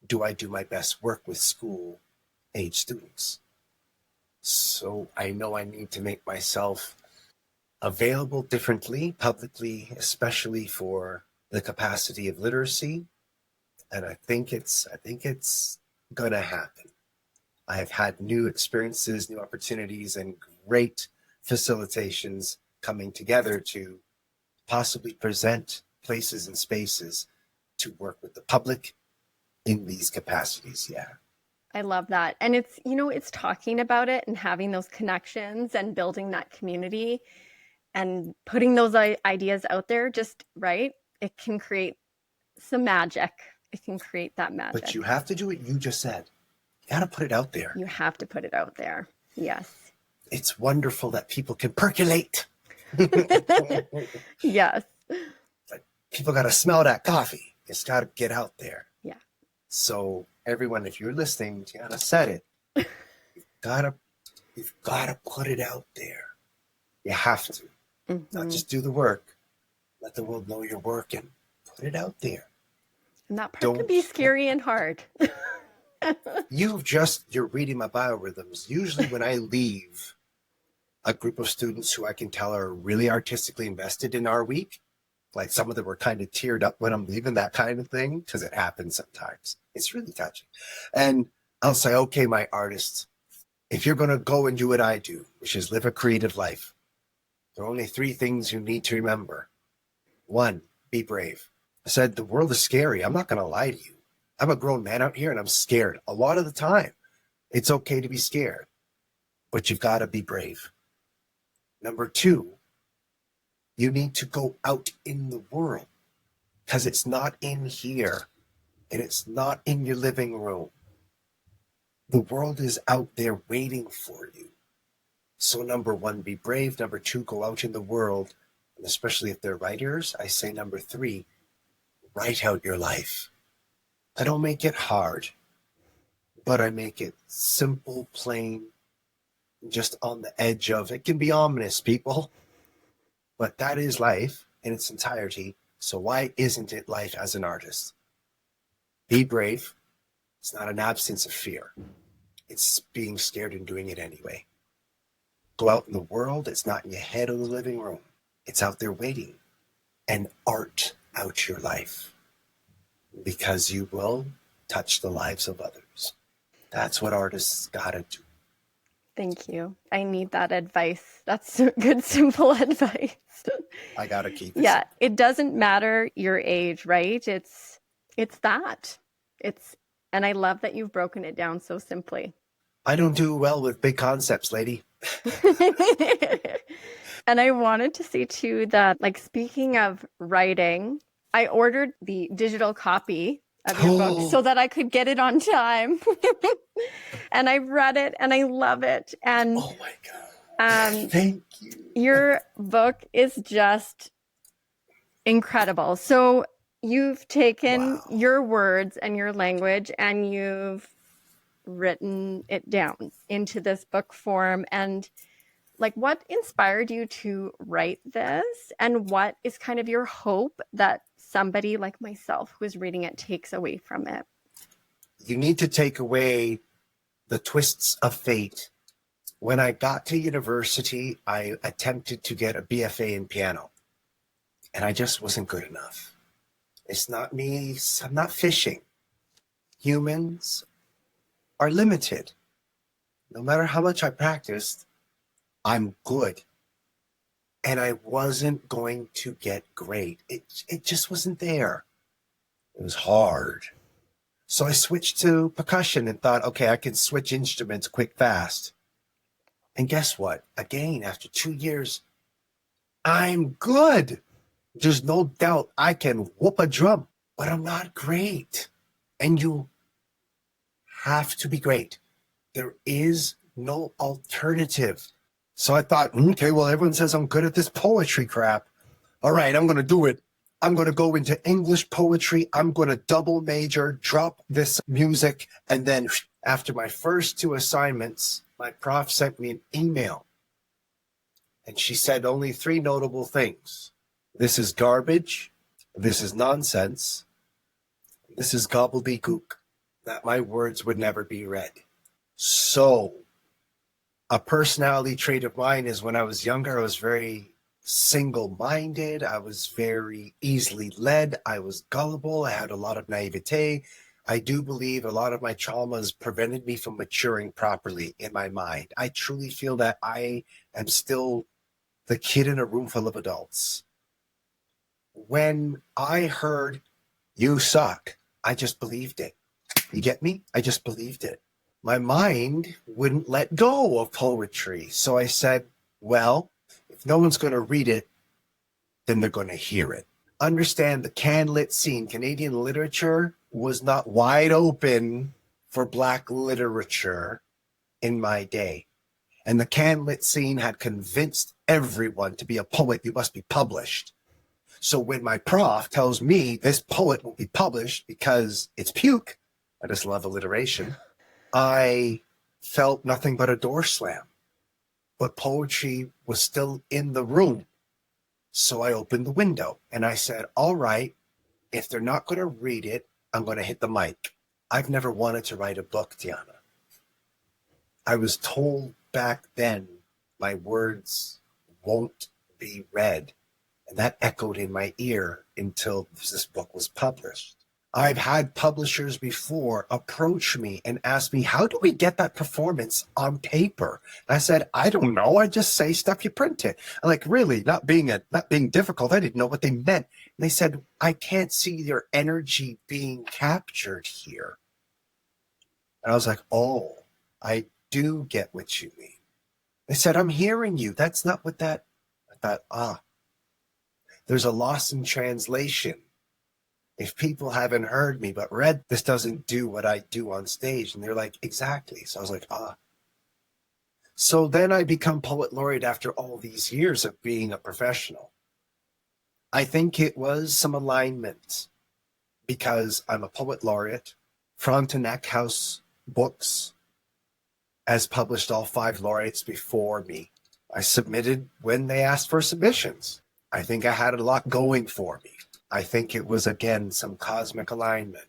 do I do my best work with school age students. So I know I need to make myself available differently, publicly, especially for the capacity of literacy. And I think it's going to happen. I have had new experiences, new opportunities, and great facilitations coming together to possibly present places and spaces to work with the public in these capacities. Yeah. I love that. And it's, it's talking about it and having those connections and building that community and putting those ideas out there, just right. it can create some magic. It can create that magic. But you have to do what you just said. You got to put it out there. You have to put it out there. Yes. It's wonderful that people can percolate. Yes. But people got to smell that coffee. It's got to get out there. Yeah. So everyone, if you're listening, you got to set it. You've got to put it out there. You have to. Not just do the work. Let the world know you're working. Put it out there. And that part can be scary and hard. You're reading my biorhythms. Usually when I leave a group of students who I can tell are really artistically invested in our week, like some of them were kind of teared up when I'm leaving, that kind of thing, because it happens sometimes. It's really touching. And I'll say, okay, my artists, if you're going to go and do what I do, which is live a creative life, there are only 3 things you need to remember. 1, be brave. I said, the world is scary. I'm not going to lie to you. I'm a grown man out here and I'm scared a lot of the time. It's okay to be scared, but you've got to be brave. Number 2, you need to go out in the world because it's not in here and it's not in your living room. The world is out there waiting for you. So number 1, be brave. Number 2, go out in the world. And especially if they're writers, I say number 3, write out your life. I don't make it hard, but I make it simple, plain, just on the edge of, it can be ominous, people, but that is life in its entirety. So why isn't it life as an artist? Be brave. It's not an absence of fear. It's being scared and doing it anyway. Go out in the world. It's not in your head or the living room. It's out there waiting. And art out your life. Because you will touch the lives of others. That's what artists gotta do. Thank you. I need that advice. That's good, simple advice. I gotta keep it. Yeah, it doesn't matter your age, right? It's that. And I love that you've broken it down so simply. I don't do well with big concepts, lady. And I wanted to say too that, like, speaking of writing, I ordered the digital copy of your book so that I could get it on time. And I read it and I love it. And oh my God. Thank you. Your book is just incredible. So you've taken your words and your language and you've written it down into this book form. And like, what inspired you to write this? And what is kind of your hope that somebody like myself who is reading it takes away from it? You need to take away the twists of fate. When I got to university, I attempted to get a BFA in piano, and I just wasn't good enough. It's not me. I'm not fishing. Humans are limited. No matter how much I practiced, I'm good. And I wasn't going to get great. It just wasn't there. It was hard. So I switched to percussion and thought, okay, I can switch instruments quick, fast. And guess what? Again, after 2 years, I'm good. There's no doubt I can whoop a drum, but I'm not great. And you have to be great. There is no alternative. So I thought, okay, well, everyone says I'm good at this poetry crap. All right, I'm going to do it. I'm going to go into English poetry. I'm going to double major, drop this music. And then after my first 2 assignments, my prof sent me an email. And she said only 3 notable things. This is garbage. This is nonsense. This is gobbledygook. That my words would never be read. So a personality trait of mine is when I was younger, I was very single-minded. I was very easily led. I was gullible. I had a lot of naivete. I do believe a lot of my traumas prevented me from maturing properly in my mind. I truly feel that I am still the kid in a room full of adults. When I heard you suck, I just believed it. You get me? I just believed it. My mind wouldn't let go of poetry. So I said, well, if no one's going to read it, then they're going to hear it. understand the can-lit scene, Canadian literature was not wide open for Black literature in my day. And the can-lit scene had convinced everyone to be a poet, you must be published. So when my prof tells me this poet will be published because it's puke, I just love alliteration, I felt nothing but a door slam. But poetry was still in the room. So I opened the window and I said, all right, if they're not going to read it, I'm going to hit the mic. I've never wanted to write a book, Tiana. I was told back then my words won't be read. And that echoed in my ear until this book was published. I've had publishers before approach me and ask me, how do we get that performance on paper? And I said, I don't know. I just say stuff, you print it. I'm like, really, not being difficult. I didn't know what they meant. And they said, I can't see your energy being captured here. And I was like, oh, I do get what you mean. They said, I'm hearing you. That's not what that. I thought, there's a loss in translation. If people haven't heard me but read, this doesn't do what I do on stage. And they're like, exactly. So I was like, So then I become Poet Laureate after all these years of being a professional. I think it was some alignment because I'm a Poet Laureate. Frontenac House Books has published all 5 laureates before me. I submitted when they asked for submissions. I think I had a lot going for me. I think it was, again, some cosmic alignment.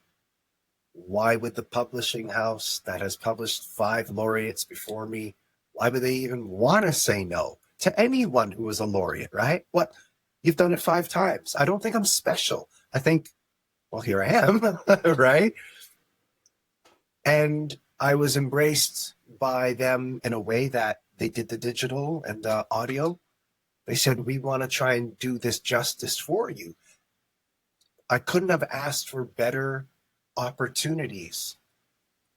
Why would the publishing house that has published 5 laureates before me, why would they even want to say no to anyone who is a laureate, right? What? You've done it 5 times. I don't think I'm special. I think, well, here I am, right? And I was embraced by them in a way that they did the digital and the audio. They said, we want to try and do this justice for you. I couldn't have asked for better opportunities.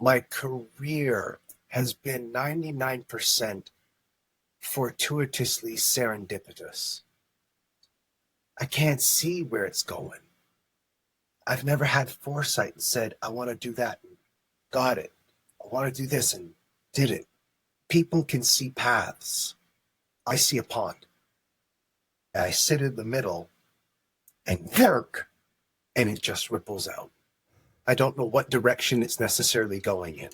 My career has been 99% fortuitously serendipitous. I can't see where it's going. I've never had foresight and said, I want to do that and got it. I want to do this and did it. People can see paths. I see a pond. I sit in the middle and work, and it just ripples out. I don't know what direction it's necessarily going in,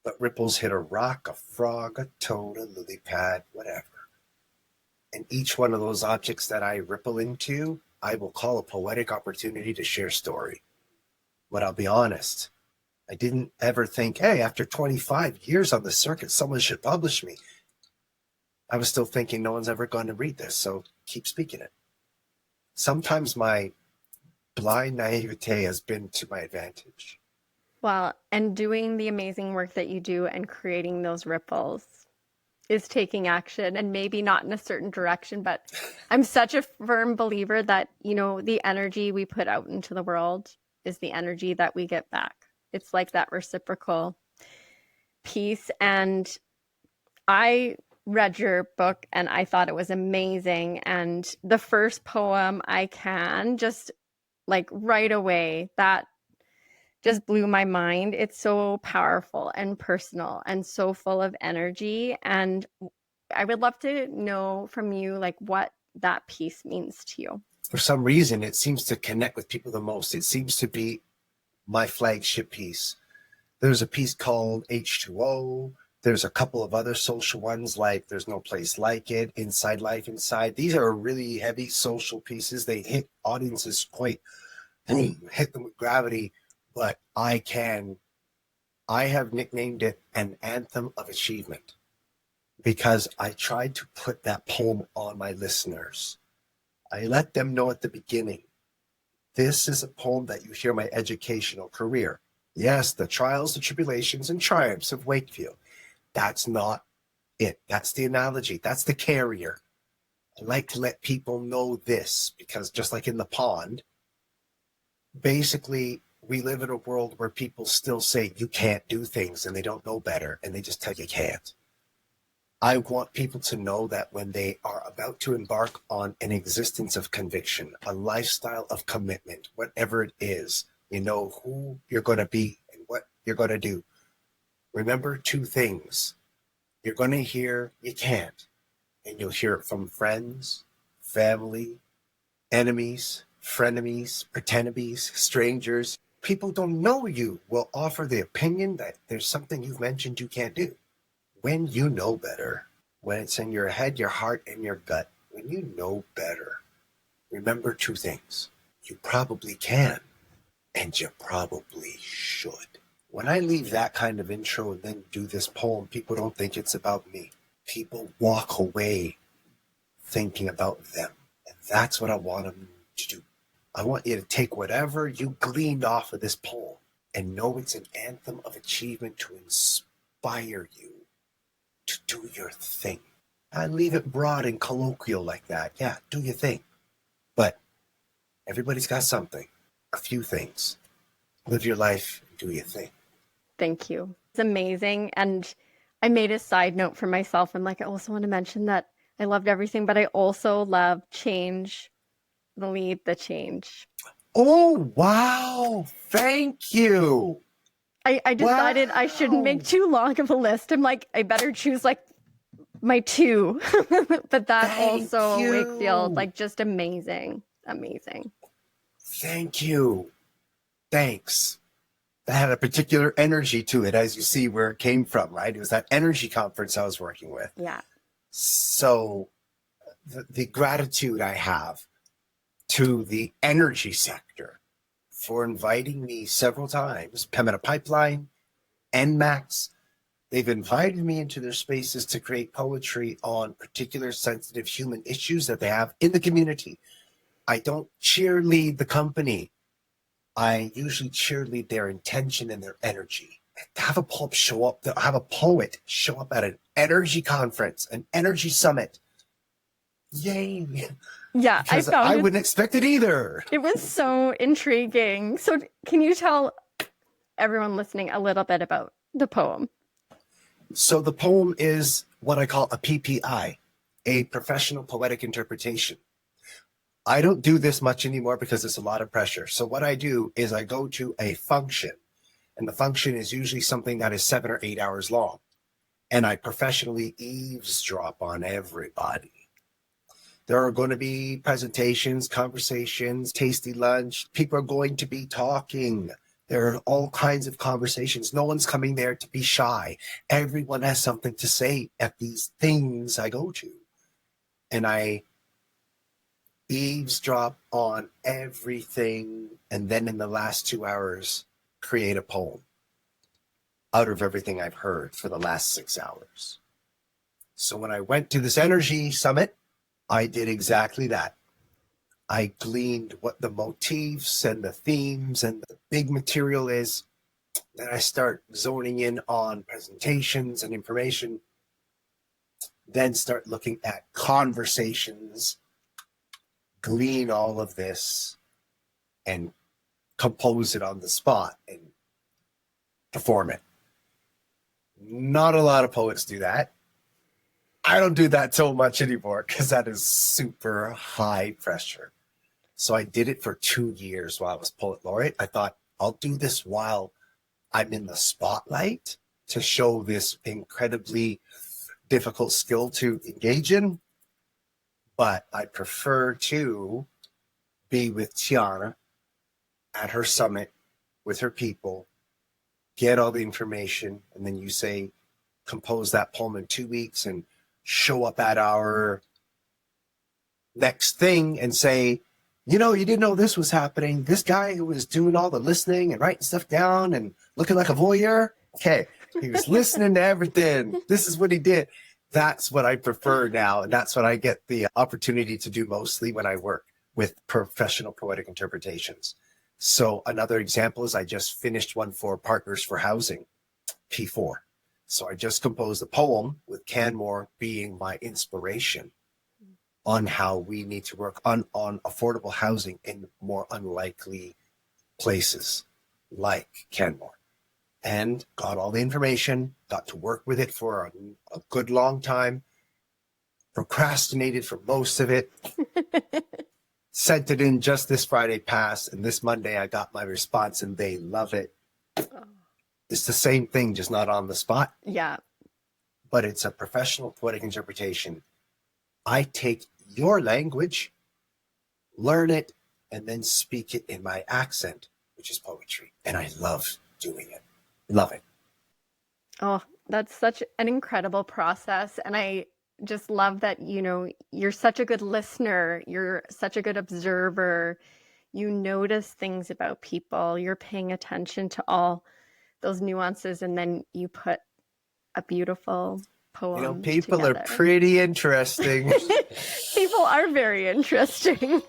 but ripples hit a rock, a frog, a toad, a lily pad, whatever. And each one of those objects that I ripple into, I will call a poetic opportunity to share story. But I'll be honest, I didn't ever think, hey, after 25 years on the circuit, someone should publish me. I was still thinking no one's ever going to read this, so keep speaking it. Sometimes my blind naivete has been to my advantage. Well, and doing the amazing work that you do and creating those ripples is taking action, and maybe not in a certain direction, but I'm such a firm believer that, the energy we put out into the world is the energy that we get back. It's like that reciprocal piece. And I read your book and I thought it was amazing. And the first poem I can just like right away, that just blew my mind. It's so powerful and personal and so full of energy. And I would love to know from you, like, what that piece means to you. For some reason, it seems to connect with people the most. It seems to be my flagship piece. There's a piece called H2O. There's a couple of other social ones like There's No Place Like It, Inside Life Inside. These are really heavy social pieces. They hit audiences quite, hit them with gravity. But I have nicknamed it an anthem of achievement because I tried to put that poem on my listeners. I let them know at the beginning, this is a poem that you hear my educational career. Yes, the trials, the tribulations, and triumphs of Wakefield. That's not it. That's the analogy. That's the carrier. I like to let people know this because just like in the pond, basically we live in a world where people still say you can't do things and they don't know better and they just tell you can't. I want people to know that when they are about to embark on an existence of conviction, a lifestyle of commitment, whatever it is, you know who you're going to be and what you're going to do. Remember two things. You're going to hear you can't, and you'll hear it from friends, family, enemies, frenemies, pretendies, strangers. People don't know you will offer the opinion that there's something you've mentioned you can't do. When you know better, when it's in your head, your heart, and your gut, when you know better, remember two things. You probably can, and you probably should. When I leave that kind of intro and then do this poem, people don't think it's about me. People walk away thinking about them. And that's what I want them to do. I want you to take whatever you gleaned off of this poem and know it's an anthem of achievement to inspire you to do your thing. I leave it broad and colloquial like that. Yeah, do your thing. But everybody's got something, a few things. Live your life, do your thing. Thank you. It's amazing. And I made a side note for myself. I'm like, I also want to mention that I loved everything, but I also love change, the lead, the change. Oh, wow. Thank you. I decided I shouldn't make too long of a list. I'm like, I better choose like my two. But that Thank also you. Wakefield, like just amazing. Amazing. Thank you. Thanks. That had a particular energy to it, as you see where it came from, right? It was that energy conference I was working with. Yeah. So the gratitude I have to the energy sector for inviting me several times, Pemina Pipeline, NMAX, they've invited me into their spaces to create poetry on particular sensitive human issues that they have in the community. I don't cheerlead the company. I usually cheerlead their intention and their energy. To have a poet show up, at an energy conference, an energy summit. Yay. Yeah, Because I wouldn't expect it either. It was so intriguing. So can you tell everyone listening a little bit about the poem? So the poem is what I call a PPI, a professional poetic interpretation. I don't do this much anymore because it's a lot of pressure. So what I do is I go to a function, and the function is usually something that is 7 or 8 hours long. And I professionally eavesdrop on everybody. There are going to be presentations, conversations, tasty lunch. People are going to be talking. There are all kinds of conversations. No one's coming there to be shy. Everyone has something to say at these things I go to. And I eavesdrop on everything, and then in the last 2 hours, create a poem out of everything I've heard for the last 6 hours. So when I went to this energy summit, I did exactly that. I gleaned what the motifs and the themes and the big material is. Then I start zoning in on presentations and information. Then start looking at conversations, glean all of this, and compose it on the spot and perform it. Not a lot of poets do that. I don't do that so much anymore because that is super high pressure. So I did it for 2 years while I was Poet Laureate. I thought, I'll do this while I'm in the spotlight to show this incredibly difficult skill to engage in. But I prefer to be with Tiana at her summit with her people, get all the information, and then you say, compose that poem in 2 weeks and show up at our next thing and say, you know, you didn't know this was happening. This guy who was doing all the listening and writing stuff down and looking like a voyeur, okay, he was listening to everything. This is what he did. That's what I prefer now. And that's what I get the opportunity to do mostly when I work with professional poetic interpretations. So another example is I just finished one for Partners for Housing, P4. So I just composed a poem with Canmore being my inspiration on how we need to work on affordable housing in more unlikely places like Canmore. and got all the information, got to work with it for a good long time, procrastinated for most of it, sent it in just this Friday past, and this Monday I got my response and they love it. It's the same thing, just not on the spot. Yeah. But it's a professional poetic interpretation. I take your language, learn it, and then speak it in my accent, which is poetry. And I love doing it. Love it. Oh, that's such an incredible process. And I just love that, you're such a good listener. You're such a good observer. You notice things about people. You're paying attention to all those nuances, and then you put a beautiful poem people together. are pretty interesting. People are very interesting.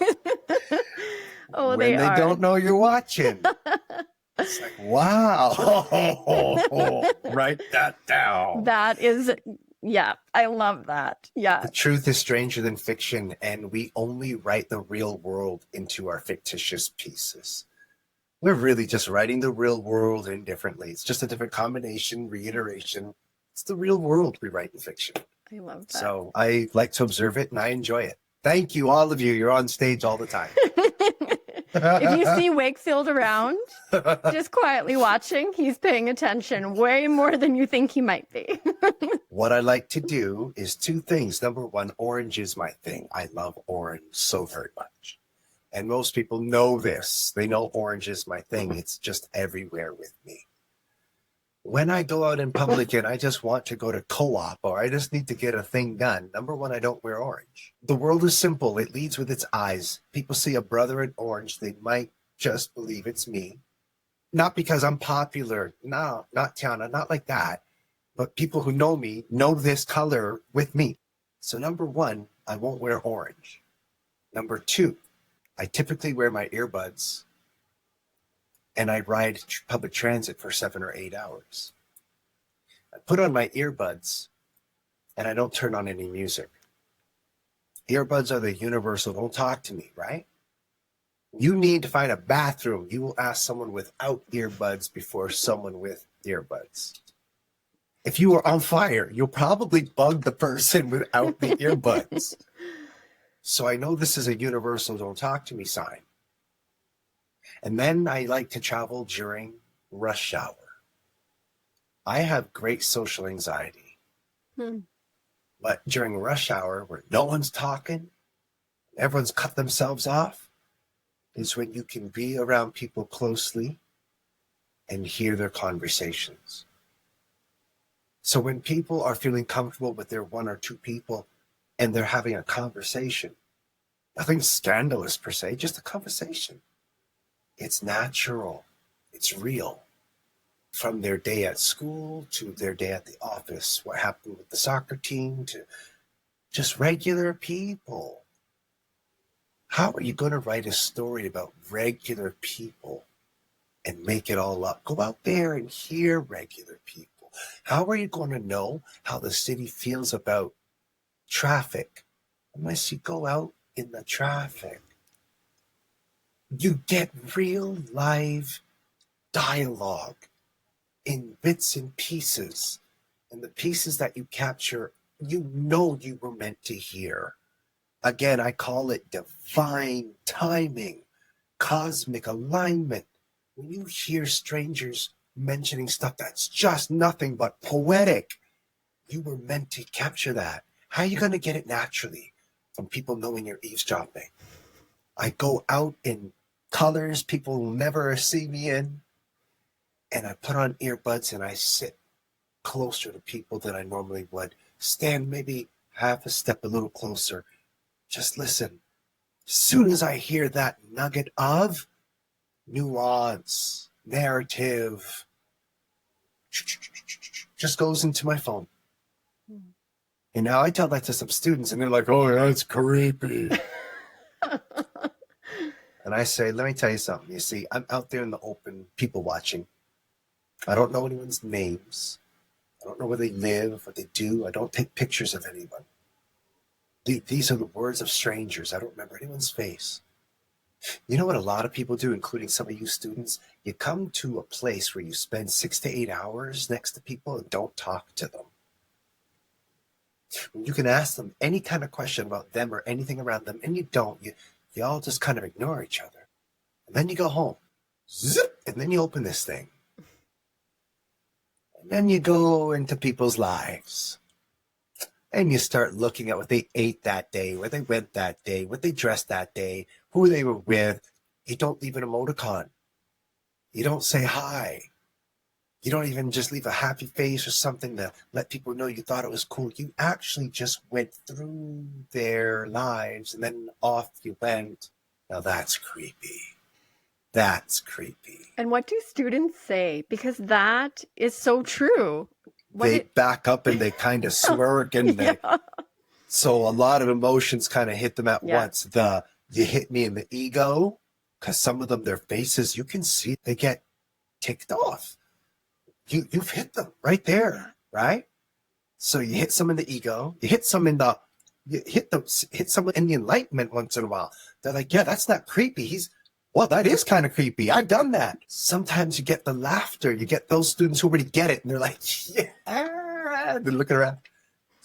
Oh, when they are. Don't know you're watching. It's like, wow. Write that down. That is, yeah, I love that. Yeah. The truth is stranger than fiction, and we only write the real world into our fictitious pieces. We're really just writing the real world indifferently. It's just a different combination, reiteration. It's the real world we write in fiction. I love that. So I like to observe it, and I enjoy it. Thank you, all of you. You're on stage all the time. If you see Wakefield around, just quietly watching, he's paying attention way more than you think he might be. What I like to do is two things. Number one, orange is my thing. I love orange so very much. And most people know this. They know orange is my thing. It's just everywhere with me. When I go out in public and I just want to go to co-op or I just need to get a thing done, number one, I don't wear orange. The world is simple. It leads with its eyes. People see a brother in orange. They might just believe it's me. Not because I'm popular. No, not Tiana, not like that. But people who know me know this color with me. So number one, I won't wear orange. Number two, I typically wear my earbuds and I ride public transit for 7 or 8 hours. I put on my earbuds and I don't turn on any music. Earbuds are the universal, don't talk to me, right? You need to find a bathroom. You will ask someone without earbuds before someone with earbuds. If you are on fire, you'll probably bug the person without the earbuds. So I know this is a universal don't talk to me sign. And then I like to travel during rush hour. I have great social anxiety. But during rush hour, where no one's talking, everyone's cut themselves off, is when you can be around people closely and hear their conversations. So when people are feeling comfortable with their one or two people and they're having a conversation, nothing scandalous per se, just a conversation. It's natural. It's real. From their day at school to their day at the office, what happened with the soccer team to just regular people. How are you going to write a story about regular people and make it all up? Go out there and hear regular people. How are you going to know how the city feels about traffic unless you go out in the traffic? You get real live dialogue in bits and pieces. And the pieces that you capture, you know you were meant to hear. Again, I call it divine timing, cosmic alignment. When you hear strangers mentioning stuff that's just nothing but poetic, you were meant to capture that. How are you going to get it naturally from people knowing you're eavesdropping? I go out in colors people will never see me in, and I put on earbuds and I sit closer to people than I normally would. Stand maybe half a step a little closer. Just listen. As soon as I hear that nugget of nuance, narrative, just goes into my phone. And now I tell that to some students and they're like, oh, that's creepy. And I say, let me tell you something. You see, I'm out there in the open, people watching. I don't know anyone's names. I don't know where they live, what they do. I don't take pictures of anyone. These are the words of strangers. I don't remember anyone's face. You know what a lot of people do, including some of you students? You come to a place where you spend 6 to 8 hours next to people and don't talk to them. You can ask them any kind of question about them or anything around them, and you don't. You all just kind of ignore each other. And then you go home. Zip! And then you open this thing. And then you go into people's lives. And you start looking at what they ate that day, where they went that day, what they dressed that day, who they were with. You don't leave an emoticon. You don't say hi. You don't even just leave a happy face or something to let people know you thought it was cool. You actually just went through their lives and then off you went. Now that's creepy. That's creepy. And what do students say? Because that is so true. They back up and they kind of smirk and so a lot of emotions kind of hit them at once. You hit me in the ego, because some of them, their faces, you can see they get ticked off. You've hit them right there, right? So you hit some in the ego, you hit some in the, hit some in the enlightenment once in a while. They're like, yeah, that's not creepy. Well, that is kind of creepy. I've done that. Sometimes you get the laughter. You get those students who already get it, and they're like, yeah. They're looking around.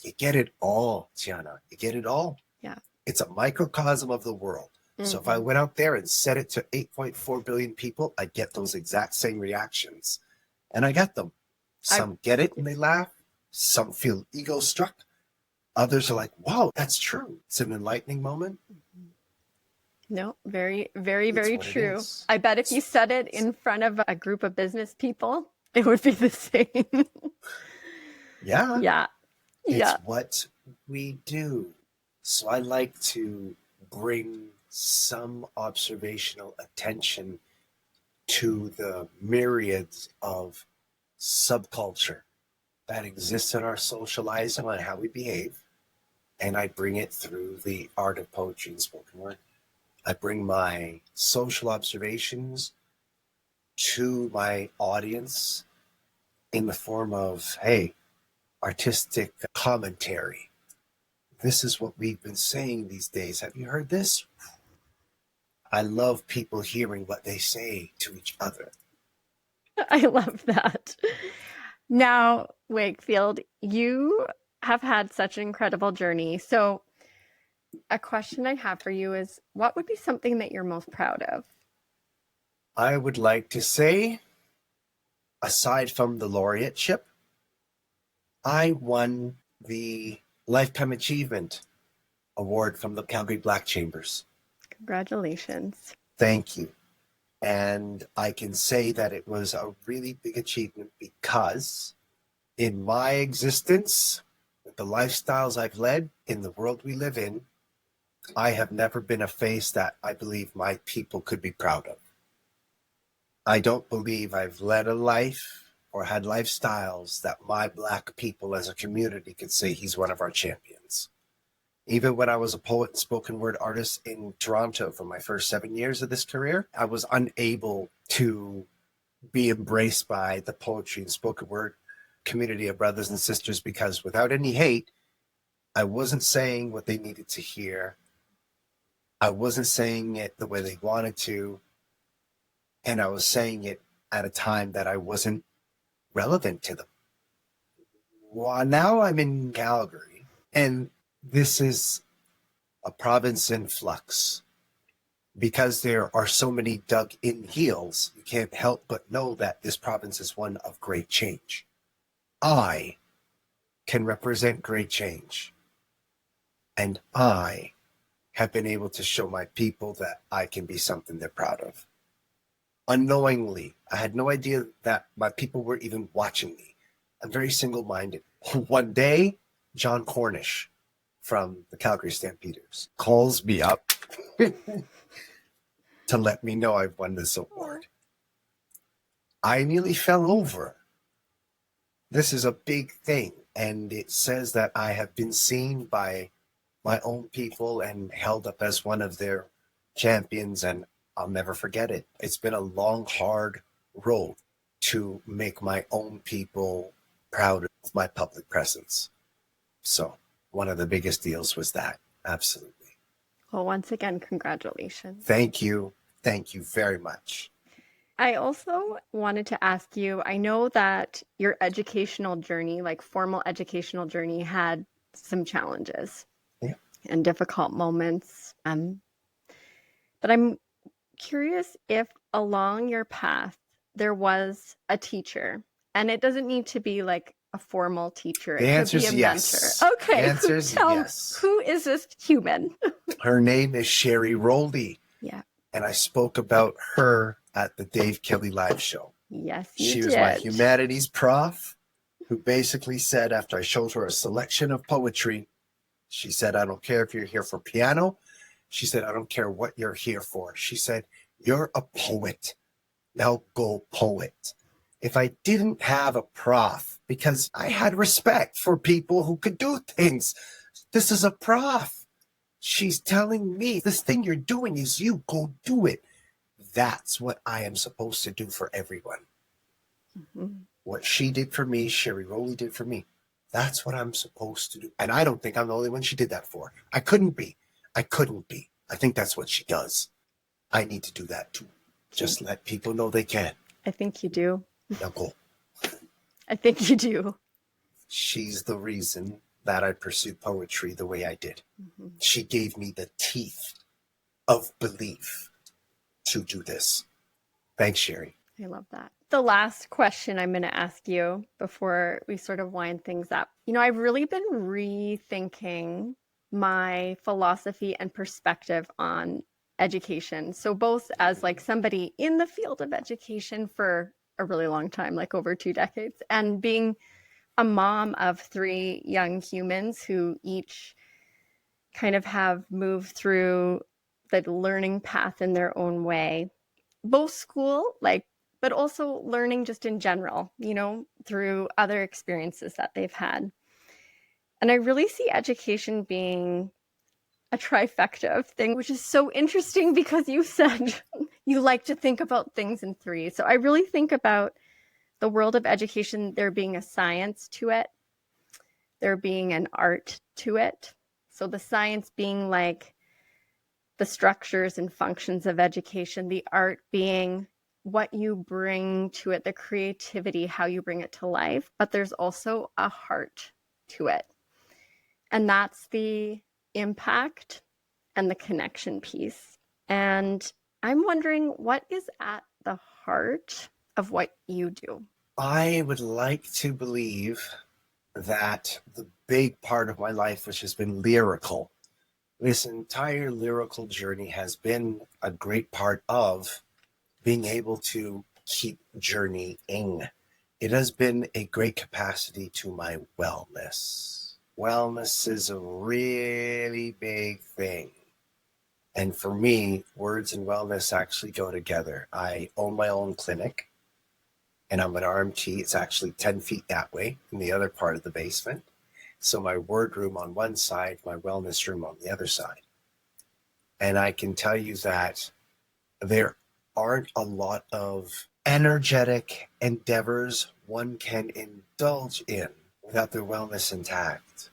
You get it all, Tiana. You get it all. Yeah. It's a microcosm of the world. Mm-hmm. So if I went out there and said it to 8.4 billion people, I'd get those exact same reactions. And I get them. Some get it and they laugh. Some feel ego struck. Others are like, wow, that's true. It's an enlightening moment. No, very, very, very true. I bet if you said it in front of a group of business people, it would be the same. Yeah. Yeah. It's what we do. So I like to bring some observational attention to the myriads of subculture that exists in our socializing and how we behave. And I bring it through the art of poetry and spoken word. I bring my social observations to my audience in the form of, hey, artistic commentary. This is what we've been saying these days. Have you heard this? I love people hearing what they say to each other. I love that. Now, Wakefield, you have had such an incredible journey. So a question I have for you is, what would be something that you're most proud of? I would like to say, aside from the laureateship, I won the Lifetime Achievement Award from the Calgary Black Chambers. Congratulations. Thank you. And I can say that it was a really big achievement because in my existence, with the lifestyles I've led in the world we live in, I have never been a face that I believe my people could be proud of. I don't believe I've led a life or had lifestyles that my Black people as a community could say he's one of our champions. Even when I was a poet and spoken word artist in Toronto for my first 7 years of this career, I was unable to be embraced by the poetry and spoken word community of brothers and sisters because without any hate, I wasn't saying what they needed to hear. I wasn't saying it the way they wanted to. And I was saying it at a time that I wasn't relevant to them. Well, now I'm in Calgary, and this is a province in flux. Because there are so many dug in heels, you can't help but know that this province is one of great change. I can represent great change. And I have been able to show my people that I can be something they're proud of. Unknowingly, I had no idea that my people were even watching me. I'm very single-minded. One day, John Cornish from the Calgary Stampeders calls me up to let me know I've won this award. I nearly fell over. This is a big thing, and it says that I have been seen by my own people and held up as one of their champions, and I'll never forget it. It's been a long, hard road to make my own people proud of my public presence. So one of the biggest deals was that. Absolutely. Well, once again, congratulations. Thank you. Thank you very much. I also wanted to ask you, I know that your educational journey, like formal educational journey, had some challenges Yeah. and difficult moments. But I'm curious if along your path there was a teacher, and it doesn't need to be like a formal teacher. The It could answer be a is mentor. yes. The Okay, answer is yes. who is this human? Her name is Sherry Roldy, Yeah. and I spoke about her at the Dave Kelly live show. Yes, you She did. was my humanities prof who basically said, after I showed her a selection of poetry, she said, I don't care if you're here for piano. She said, I don't care what you're here for. She said, you're a poet. Now go poet. If I didn't have a prof, because I had respect for people who could do things, this is a prof. She's telling me this thing you're doing is you, go do it. That's what I am supposed to do for everyone. Mm-hmm. What she did for me, Sherry Rowley did for me. That's what I'm supposed to do. And I don't think I'm the only one she did that for. I couldn't be. I think that's what she does. I need to do that too. Just let people know they can. I think you do. Now go. I think you do. She's the reason that I pursued poetry the way I did. Mm-hmm. She gave me the teeth of belief to do this. Thanks, Sherry. I love that. The last question I'm going to ask you before we sort of wind things up. I've really been rethinking my philosophy and perspective on education. So both as like somebody in the field of education for a really long time, like over 2 decades, and being a mom of 3 young humans who each kind of have moved through the learning path in their own way, both school, but also learning just in general, through other experiences that they've had. And I really see education being a trifecta of things, which is so interesting because you said you like to think about things in 3. So I really think about the world of education, there being a science to it, there being an art to it. So the science being like the structures and functions of education, the art being what you bring to it, the creativity, how you bring it to life, but there's also a heart to it. And that's the impact and the connection piece. And I'm wondering, what is at the heart of what you do? I would like to believe that the big part of my life, which has been lyrical, this entire lyrical journey has been a great part of being able to keep journeying. It has been a great capacity to my wellness. Wellness is a really big thing. And for me, words and wellness actually go together. I own my own clinic, and I'm an RMT. It's actually 10 feet that way in the other part of the basement. So my word room on one side, my wellness room on the other side. And I can tell you that there aren't a lot of energetic endeavors one can indulge in without their wellness intact.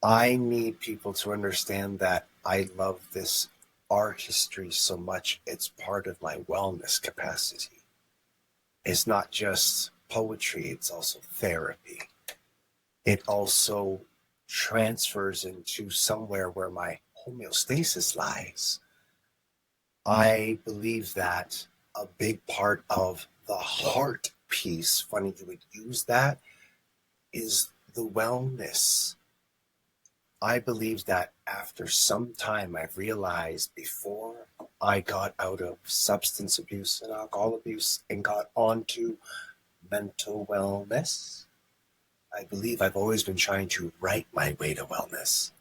I need people to understand that I love this artistry so much. It's part of my wellness capacity. It's not just poetry, it's also therapy. It also transfers into somewhere where my homeostasis lies. I believe that a big part of the heart piece, funny you would use that, is the wellness. I believe that after some time, I've realized before I got out of substance abuse and alcohol abuse and got onto mental wellness, I believe I've always been trying to write my way to wellness.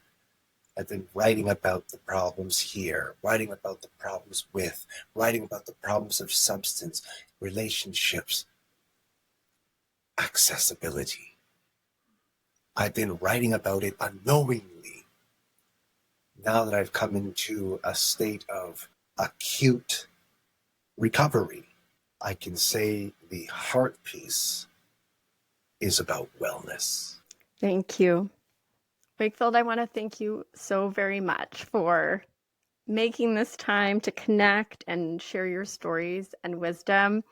I've been writing about the problems here, writing about the problems with, writing about the problems of substance, relationships, accessibility. I've been writing about it unknowingly. Now that I've come into a state of acute recovery, I can say the heart piece is about wellness. Thank you. Wakefield, I want to thank you so very much for making this time to connect and share your stories and wisdom.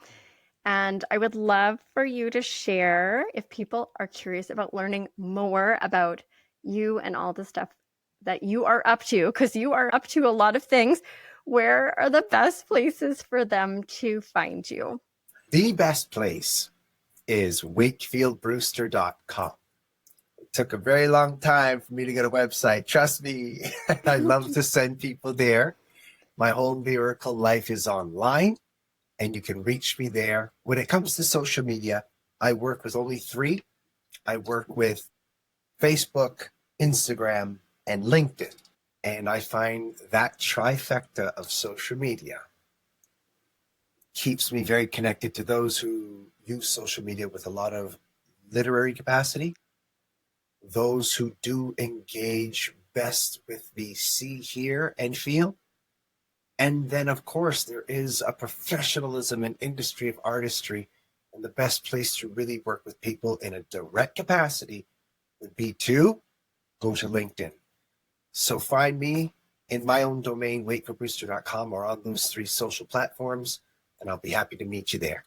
And I would love for you to share, if people are curious about learning more about you and all the stuff that you are up to, because you are up to a lot of things, where are the best places for them to find you? The best place is wakefieldbrewster.com. It took a very long time for me to get a website. Trust me, I love to send people there. My whole miracle life is online, and you can reach me there. When it comes to social media, I work with only three. I work with Facebook, Instagram, and LinkedIn. And I find that trifecta of social media keeps me very connected to those who use social media with a lot of literary capacity, those who do engage best with the see, hear, and feel. And then, of course, there is a professionalism and industry of artistry. And the best place to really work with people in a direct capacity would be to go to LinkedIn. So find me in my own domain, wakefieldbrewster.com, or on those three social platforms, and I'll be happy to meet you there.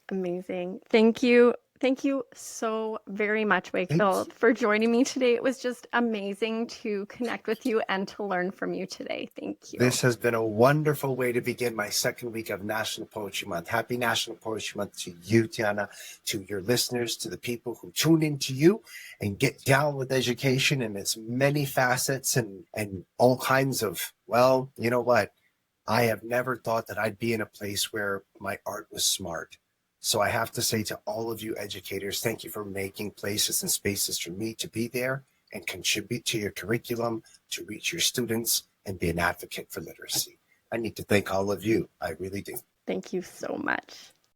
Amazing. Thank you. Thank you so very much, Wakefield, for joining me today. It was just amazing to connect with you and to learn from you today. Thank you. This has been a wonderful way to begin my second week of National Poetry Month. Happy National Poetry Month to you, Tiana, to your listeners, to the people who tune into you and get down with education and its many facets and all kinds of, well, you know what? I have never thought that I'd be in a place where my art was smart. So I have to say to all of you educators, thank you for making places and spaces for me to be there and contribute to your curriculum, to reach your students, and be an advocate for literacy. I need to thank all of you. I really do. Thank you so much.